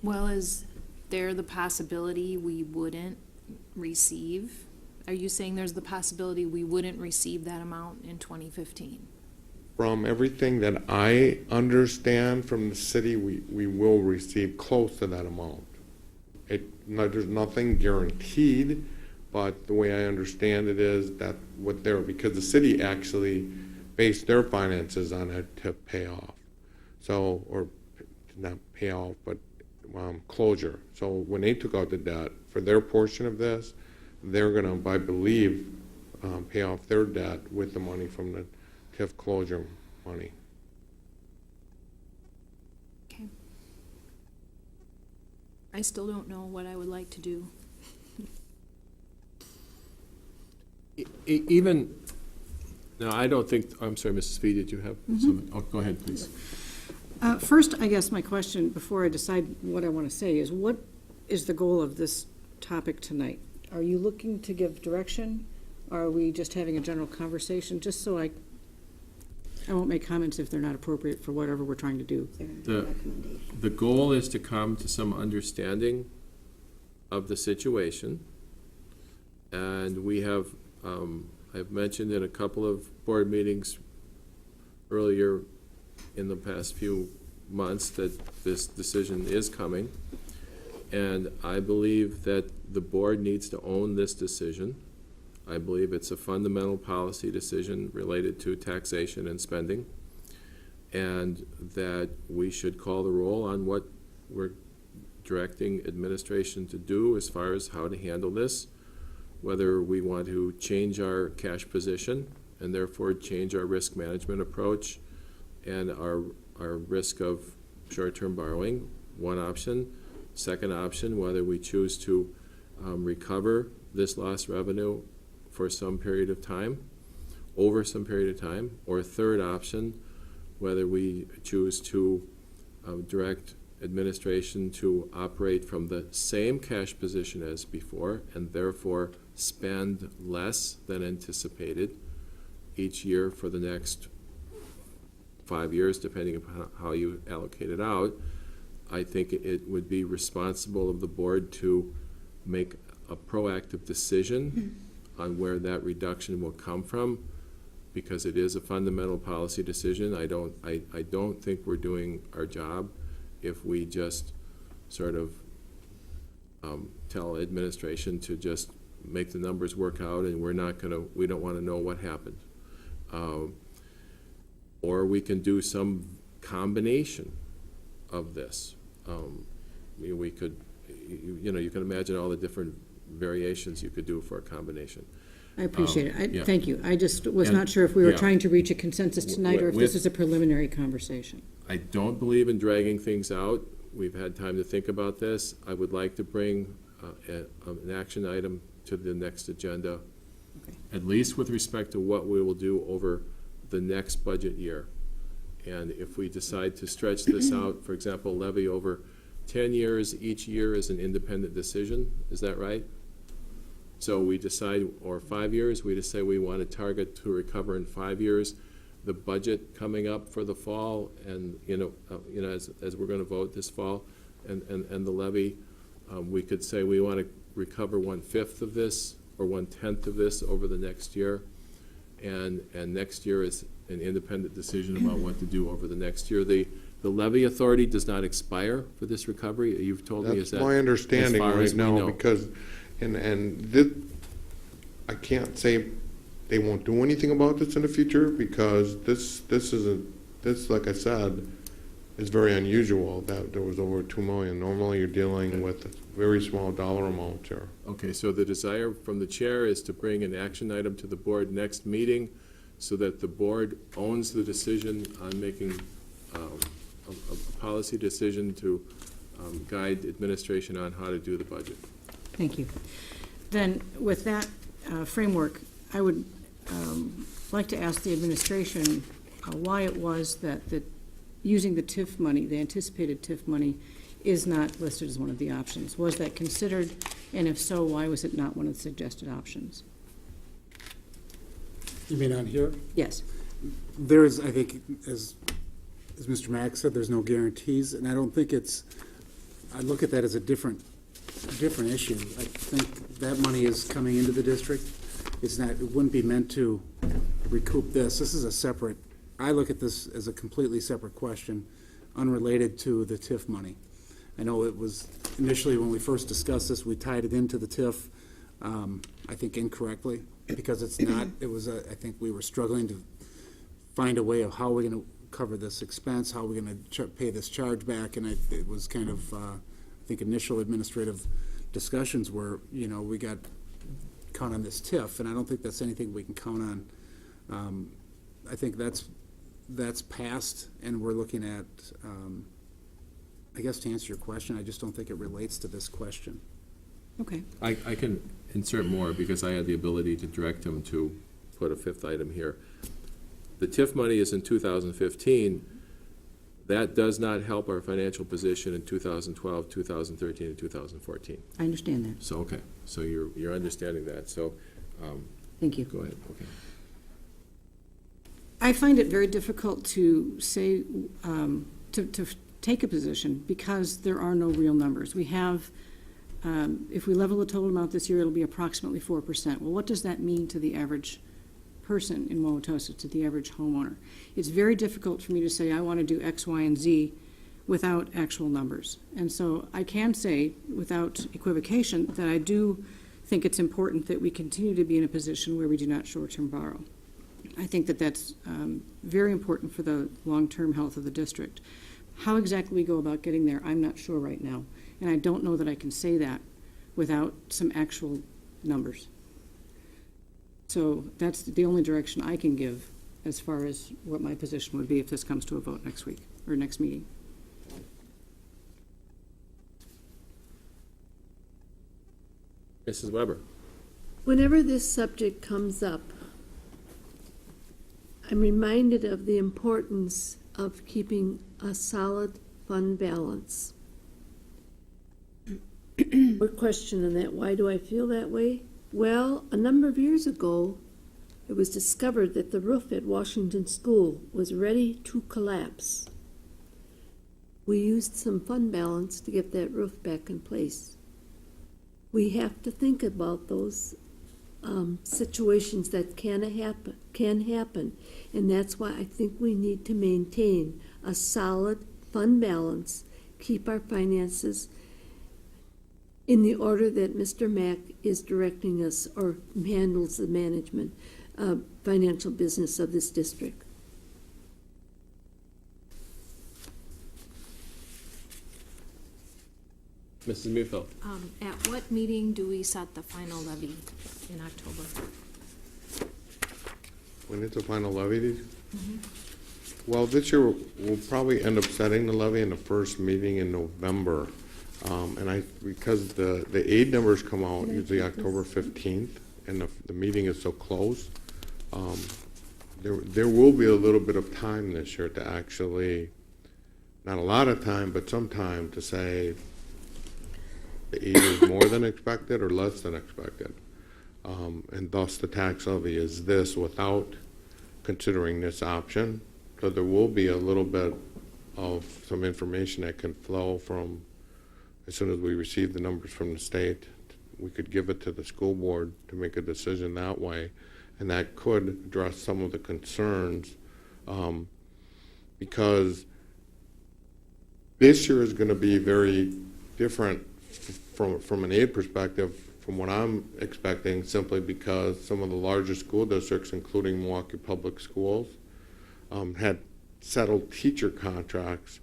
Well, is there the possibility we wouldn't receive? Are you saying there's the possibility we wouldn't receive that amount in 2015? From everything that I understand from the city, we will receive close to that amount. There's nothing guaranteed, but the way I understand it is that because the city actually based their finances on it to pay off. So, or not pay off, but closure. So when they took out the debt for their portion of this, they're going to, I believe, pay off their debt with the money from the TIF closure money. Okay. I still don't know what I would like to do. Even, no, I don't think, I'm sorry, Mrs. Fee, did you have something? Oh, go ahead, please. First, I guess my question, before I decide what I want to say, is what is the goal of this topic tonight? Are you looking to give direction? Or are we just having a general conversation, just so I won't make comments if they're not appropriate for whatever we're trying to do? The goal is to come to some understanding of the situation. And we have, I've mentioned in a couple of board meetings earlier in the past few months that this decision is coming. And I believe that the board needs to own this decision. I believe it's a fundamental policy decision related to taxation and spending, and that we should call the roll on what we're directing administration to do as far as how to handle this, whether we want to change our cash position and therefore change our risk management approach and our risk of short-term borrowing, one option. Second option, whether we choose to recover this lost revenue for some period of time, over some period of time, or third option, whether we choose to direct administration to operate from the same cash position as before and therefore spend less than anticipated each year for the next 5 years, depending upon how you allocate it out, I think it would be responsible of the board to make a proactive decision on where that reduction will come from, because it is a fundamental policy decision. I don't think we're doing our job if we just sort of tell administration to just make the numbers work out, and we don't want to know what happened. Or we can do some combination of this. We could, you can imagine all the different variations you could do for a combination. I appreciate it. yeah. Thank you. I just was And- not sure if we were yeah. trying to reach a consensus tonight, or if this With- is a preliminary conversation. I don't believe in dragging things out. We've had time to think about this. I would like to bring an action item to the next agenda, Okay. at least with respect to what we will do over the next budget year. And if we decide to stretch this out, for example, levy over 10 years, each year is an independent decision, is that right? So we decide, or 5 years, we just say we want to target to recover in 5 years. The budget coming up for the fall, and, as we're going to vote this fall, and the levy, we could say we want to recover 1/5 of this, or 1/10 of this over the next year. And next year is an independent decision about what to do over the next year. The levy authority does not expire for this recovery, you've told me, is That's that? my understanding as far as right we now, know? because, I can't say they won't do anything about this in the future, because this isn't, like I said, is very unusual, that there was over 2 million. Normally, you're dealing with very small dollar amounts here. Okay, so the desire from the chair is to bring an action item to the board next meeting, so that the board owns the decision on making a policy decision to guide administration on how to do the budget. Thank you. Then, with that framework, I would like to ask the administration why it was that using the TIF money, the anticipated TIF money, is not listed as one of the options. Was that considered, and if so, why was it not one of the suggested options? You mean on here? Yes. There's, I think, as Mr. Mack said, there's no guarantees, and I don't think I look at that as a different issue. I think that money is coming into the district. It wouldn't be meant to recoup this. This is a separate, I look at this as a completely separate question, unrelated to the TIF money. I know it was initially, when we first discussed this, we tied it into the TIF, I think incorrectly, because it's not. I think we were struggling to find a way of how we're going to cover this expense, how we're going to pay this charge back, and it was kind of, I think, initial administrative discussions where, we got count on this TIF, and I don't think that's anything we can count on. I think that's passed, and we're looking at, I guess to answer your question, I just don't think it relates to this question. Okay. I can insert more, because I had the ability to direct him to put a 5th item here. The TIF money is in 2015. That does not help our financial position in 2012, 2013, and 2014. I understand that. So, okay, so you're understanding that, so, Thank you. go ahead, okay. I find it very difficult to say, to take a position, because there are no real numbers. We have, if we level the total amount this year, it'll be approximately 4%. Well, what does that mean to the average person in Wauwatosa, to the average homeowner? It's very difficult for me to say I want to do X, Y, and Z without actual numbers. And so I can say, without equivocation, that I do think it's important that we continue to be in a position where we do not short-term borrow. I think that that's very important for the long-term health of the district. How exactly we go about getting there, I'm not sure right now. And I don't know that I can say that without some actual numbers. So that's the only direction I can give as far as what my position would be if this comes to a vote next week, or next meeting. Mrs. Weber? Whenever this subject comes up, I'm reminded of the importance of keeping a solid fund balance. What question on that? Why do I feel that way? Well, a number of years ago, it was discovered that the roof at Washington School was ready to collapse. We used some fund balance to get that roof back in place. We have to think about those situations that can happen, and that's why I think we need to maintain a solid fund balance, keep our finances in the order that Mr. Mack is directing us or handles the management, financial business of this district. Mrs. Mufeld? At what meeting do we set the final levy in October? When it's a final levy? Well, this year, we'll probably end up setting the levy in the first meeting in November. Because the aid numbers come out usually October 15th, and the meeting is so close, there will be a little bit of time this year to actually, not a lot of time, but some time to say the aid is more than expected or less than expected. And thus the tax levy is this without considering this option. So there will be a little bit of some information that can flow from, as soon as we receive the numbers from the state, we could give it to the school board to make a decision that way. And that could address some of the concerns, because this year is going to be very different from an aid perspective from what I'm expecting, simply because some of the larger school districts, including Milwaukee Public Schools, had settled teacher contracts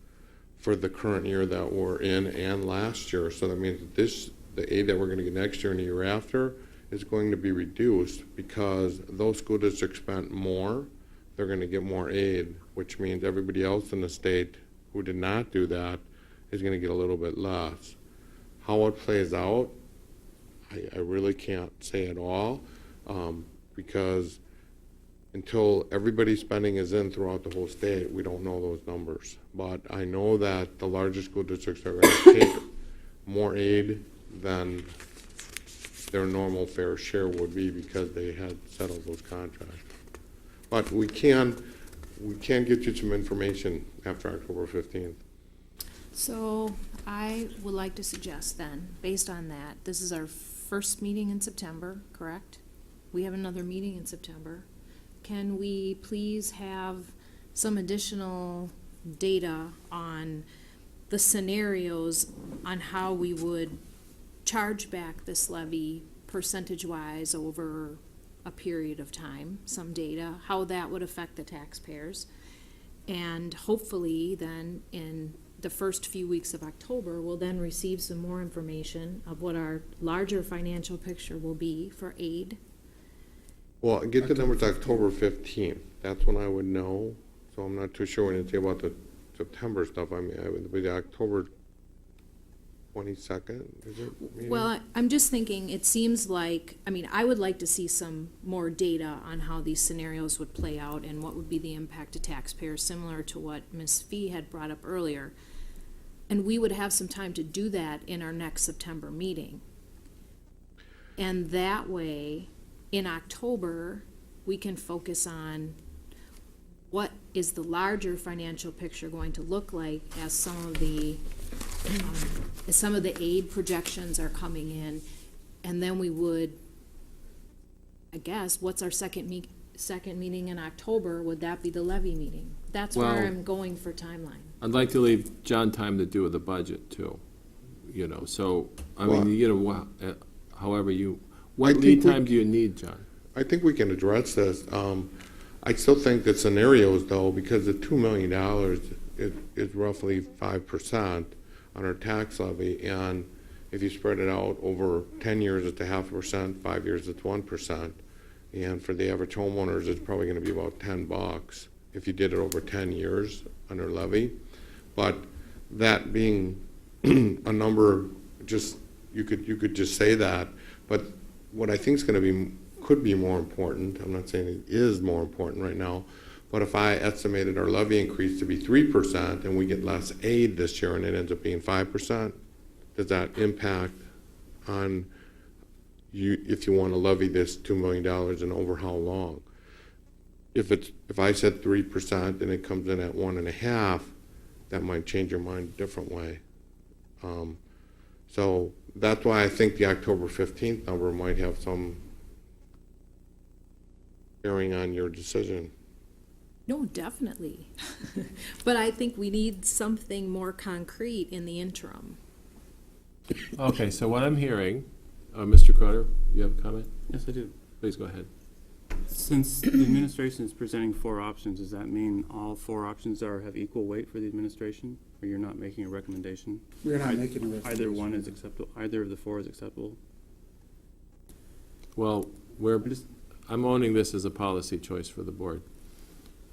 for the current year that we're in and last year. So that means that the aid that we're going to get next year and the year after is going to be reduced because those school districts spent more. They're going to get more aid, which means everybody else in the state who did not do that is going to get a little bit less. How it plays out, I really can't say at all, because until everybody's spending is in throughout the whole state, we don't know those numbers. But I know that the larger school districts are going to take more aid than their normal fair share would be because they had settled those contracts. But we can get you some information after October 15th. So I would like to suggest then, based on that, this is our first meeting in September, correct? We have another meeting in September. Can we please have some additional data on the scenarios on how we would charge back this levy percentage-wise over a period of time, some data, how that would affect the taxpayers. And hopefully then in the first few weeks of October, we'll then receive some more information of what our larger financial picture will be for aid. Well, get the numbers October 15th. That's when I would know. So I'm not too sure when you say about the September stuff. I mean, it would be the October 22nd, is it? Meeting? Well, I'm just thinking, it seems like, I mean, I would like to see some more data on how these scenarios would play out and what would be the impact to taxpayers, similar to what Ms. Fee had brought up earlier. And we would have some time to do that in our next September meeting. And that way, in October, we can focus on what is the larger financial picture going to look like as some of the aid projections are coming in, and then we would, I guess, what's our second meeting in October? Would that be the levy meeting? That's Well, where I'm going for timeline. I'd like to leave John time to do with the budget too, so, Well, however you, I what think lead we- time do you need, John? I think we can address this. I still think that scenarios, though, because the $2 million is roughly 5% on our tax levy, and if you spread it out over 10 years, it's 0.5%, 5 years, it's 1%, and for the average homeowners, it's probably going to be about $10 if you did it over 10 years on our levy. But that being a number, just you could just say that. But what I think is going to be could be more important. I'm not saying it is more important right now, but if I estimated our levy increase to be 3% and we get less aid this year and it ends up being 5%, does that impact on you if you want to levy this $2 million and over how long? if I said 3% and it comes in at 1.5%, that might change your mind a different way. So that's why I think the October 15th number might have some bearing on your decision. No, definitely. But I think we need something more concrete in the interim. Okay, so what I'm hearing, Mr. Croner, you have a comment? Yes, I do. Please go ahead. Since the administration is presenting 4 options, does that mean all 4 options have equal weight for the administration? Or you're not making a recommendation? We're not making a recommendation. Either one is acceptable, either of the 4 is acceptable? Well, I'm owning this as a policy choice for the board.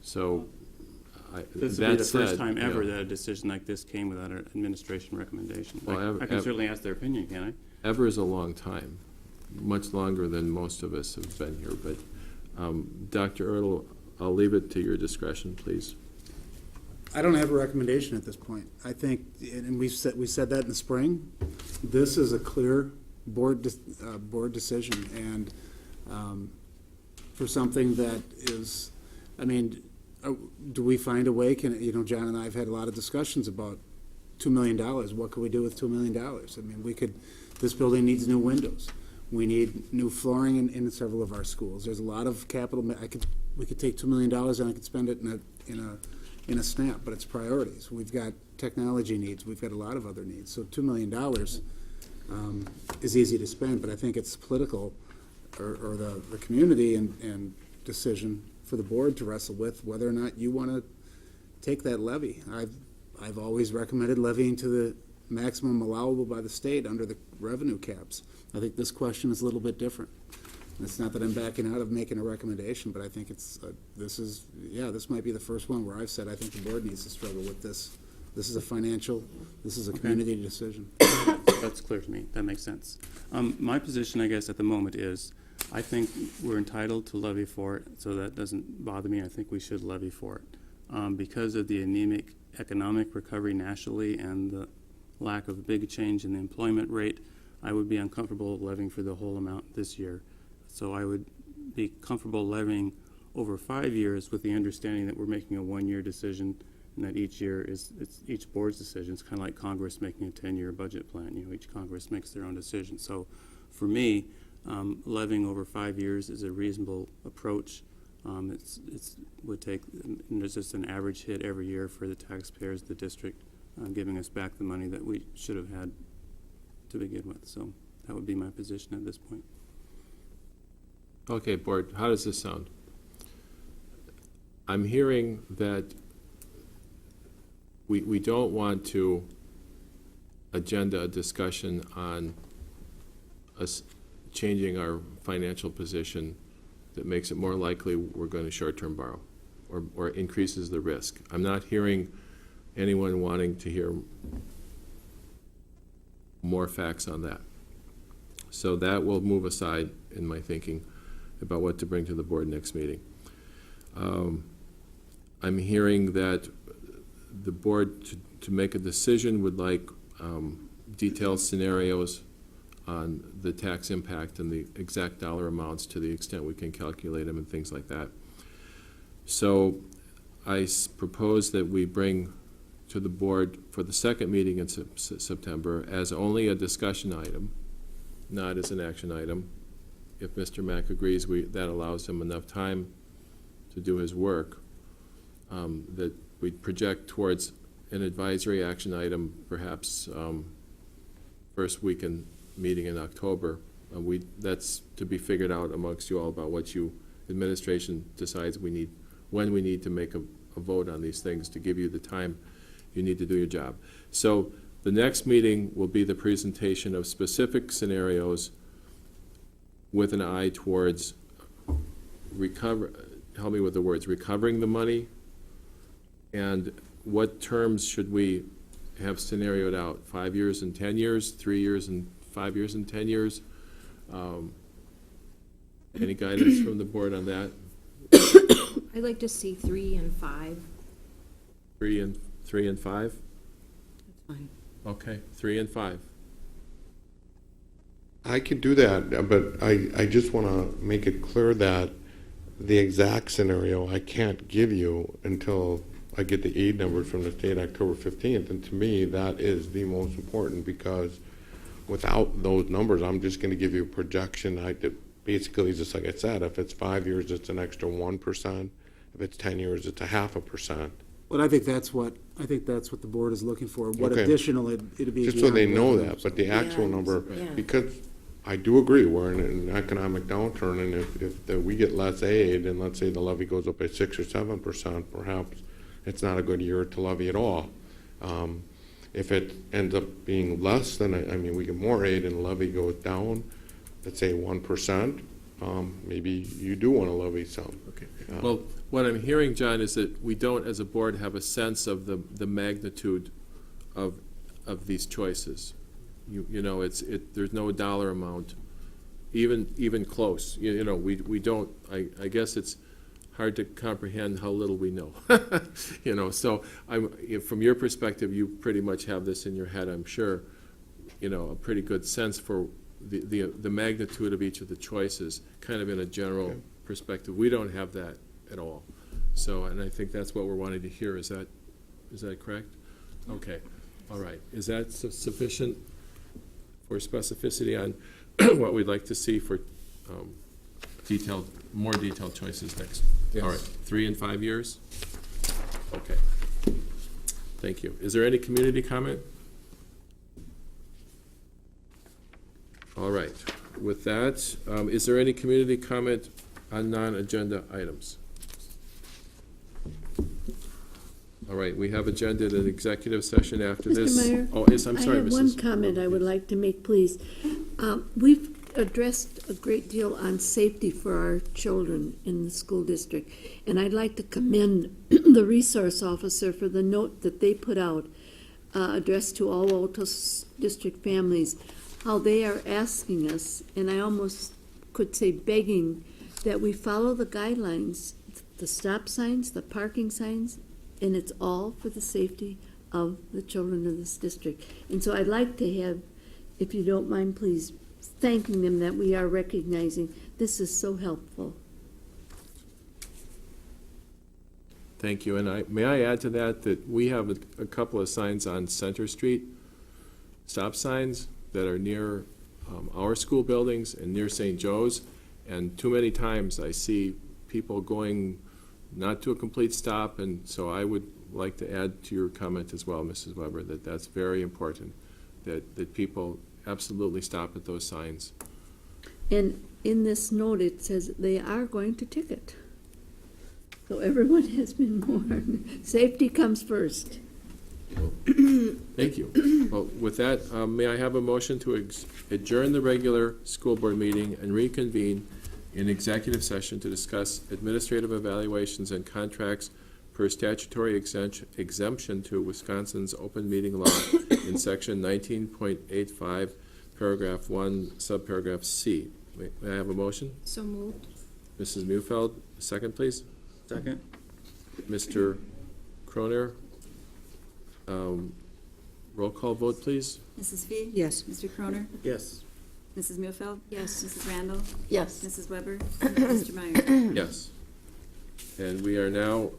So, This would be the first time ever that a decision like this came without an administration recommendation. Well, I can certainly ask their opinion, can I? Ever is a long time, much longer than most of us have been here, but Dr. Ertl, I'll leave it to your discretion, please. I don't have a recommendation at this point. I think, and we said that in the spring, this is a clear board decision, and for something that is, I mean, do we find a way? John and I have had a lot of discussions about $2 million. What could we do with $2 million? I mean, this building needs new windows. We need new flooring in several of our schools. There's a lot of capital. We could take $2 million and I could spend it in a snap, but it's priorities. We've got technology needs. We've got a lot of other needs. So $2 million is easy to spend, but I think it's political or the community and decision for the board to wrestle with whether or not you want to take that levy. I've always recommended levying to the maximum allowable by the state under the revenue caps. I think this question is a little bit different. And it's not that I'm backing out of making a recommendation, but I think this might be the first one where I've said I think the board needs to struggle with this. This is a community decision. That's clear to me. That makes sense. My position, I guess, at the moment is I think we're entitled to levy for it, so that doesn't bother me. I think we should levy for it. Because of the anemic economic recovery nationally and the lack of big change in the employment rate, I would be uncomfortable levying for the whole amount this year. So I would be comfortable levying over 5 years with the understanding that we're making a 1-year decision and that each year it's each board's decision. It's kind of like Congress making a 10-year budget plan. Each Congress makes their own decision. So for me, levying over 5 years is a reasonable approach. Would take, there's just an average hit every year for the taxpayers, the district, giving us back the money that we should have had to begin with. So that would be my position at this point. Okay, board, how does this sound? I'm hearing that we don't want to agenda a discussion on us changing our financial position that makes it more likely we're going to short-term borrow or increases the risk. I'm not hearing anyone wanting to hear more facts on that. So that will move aside in my thinking about what to bring to the board next meeting. I'm hearing that the board, to make a decision, would like detailed scenarios on the tax impact and the exact dollar amounts to the extent we can calculate them and things like that. So I propose that we bring to the board for the second meeting in September as only a discussion item, not as an action item. If Mr. Mack agrees, that allows him enough time to do his work, that we project towards an advisory action item, perhaps first weekend meeting in October. That's to be figured out amongst you all about what administration decides when we need to make a vote on these things to give you the time you need to do your job. So the next meeting will be the presentation of specific scenarios with an eye towards help me with the words, recovering the money, and what terms should we have scenarioed out? 5 years and 10 years, 3 years and 5 years and 10 years? Any guidance from the board on that? I'd like to see 3 and 5. 3 and 5? That's fine. Okay, 3 and 5. I could do that, but I just want to make it clear that the exact scenario I can't give you until I get the aid numbers from the state October 15th. And to me, that is the most important, because without those numbers, I'm just going to give you a projection. Basically, just like I said, if it's 5 years, it's an extra 1%. If it's 10 years, it's a 0.5%. But I think that's what the board is looking for. What Okay. additional it'd be. Just so they beyond know revenue. that, but the actual number, Yeah. because I do agree, we're in an economic downturn, and if we get less aid, and let's say the levy goes up by 6 or 7%, perhaps it's not a good year to levy at all. If it ends up being less, then I mean, we get more aid and the levy goes down, let's say 1%, maybe you do want to levy some. Okay. Well, what I'm hearing, John, is that we don't, as a board, have a sense of the magnitude of these choices. You know, there's no dollar amount, even close. You know, we don't, I guess it's hard to comprehend how little we know. You know, so from your perspective, you pretty much have this in your head, I'm sure, you know, a pretty good sense for the magnitude of each of the choices, kind of in a general perspective. We don't have that at all. So, and I think that's what we're wanting to hear. Is that correct? Okay, all right. Is that sufficient for specificity on what we'd like to see for more detailed choices next? Yes. All right, 3 and 5 years? Okay. Thank you. Is there any community comment? All right. With that, is there any community comment on non-agenda items? All right, we have agenda an executive session after this. Mr. Meyer? Oh, yes, I'm sorry, I have one Mrs. comment I would like to make, please. We've addressed a great deal on safety for our children in the school district, and I'd like to commend the resource officer for the note that they put out addressed to all Wauwatosa district families, how they are asking us, and I almost could say begging, that we follow the guidelines, the stop signs, the parking signs, and it's all for the safety of the children of this district. And so I'd like to have, if you don't mind, please, thanking them that we are recognizing this is so helpful. Thank you. And may I add to that we have a couple of signs on Center Street, stop signs that are near our school buildings and near St. Joe's. And too many times I see people going not to a complete stop. And so I would like to add to your comment as well, Mrs. Weber, that that's very important, that people absolutely stop at those signs. And in this note, it says they are going to ticket. So everyone has been warned. Safety comes first. Thank you. Well, with that, may I have a motion to adjourn the regular school board meeting and reconvene in executive session to discuss administrative evaluations and contracts per statutory exemption to Wisconsin's open meeting law in section 19.85, paragraph 1, subparagraph C. May I have a motion? So moved. Mrs. Mufeld, second, please. Second? Mr. Croner, roll call vote, please. Mrs. Fee? Yes. Mr. Croner? Yes. Mrs. Muehlfeld? Yes. Mrs. Randall? Yes. Mrs. Weber? Mr. Meyer? Yes. And we are now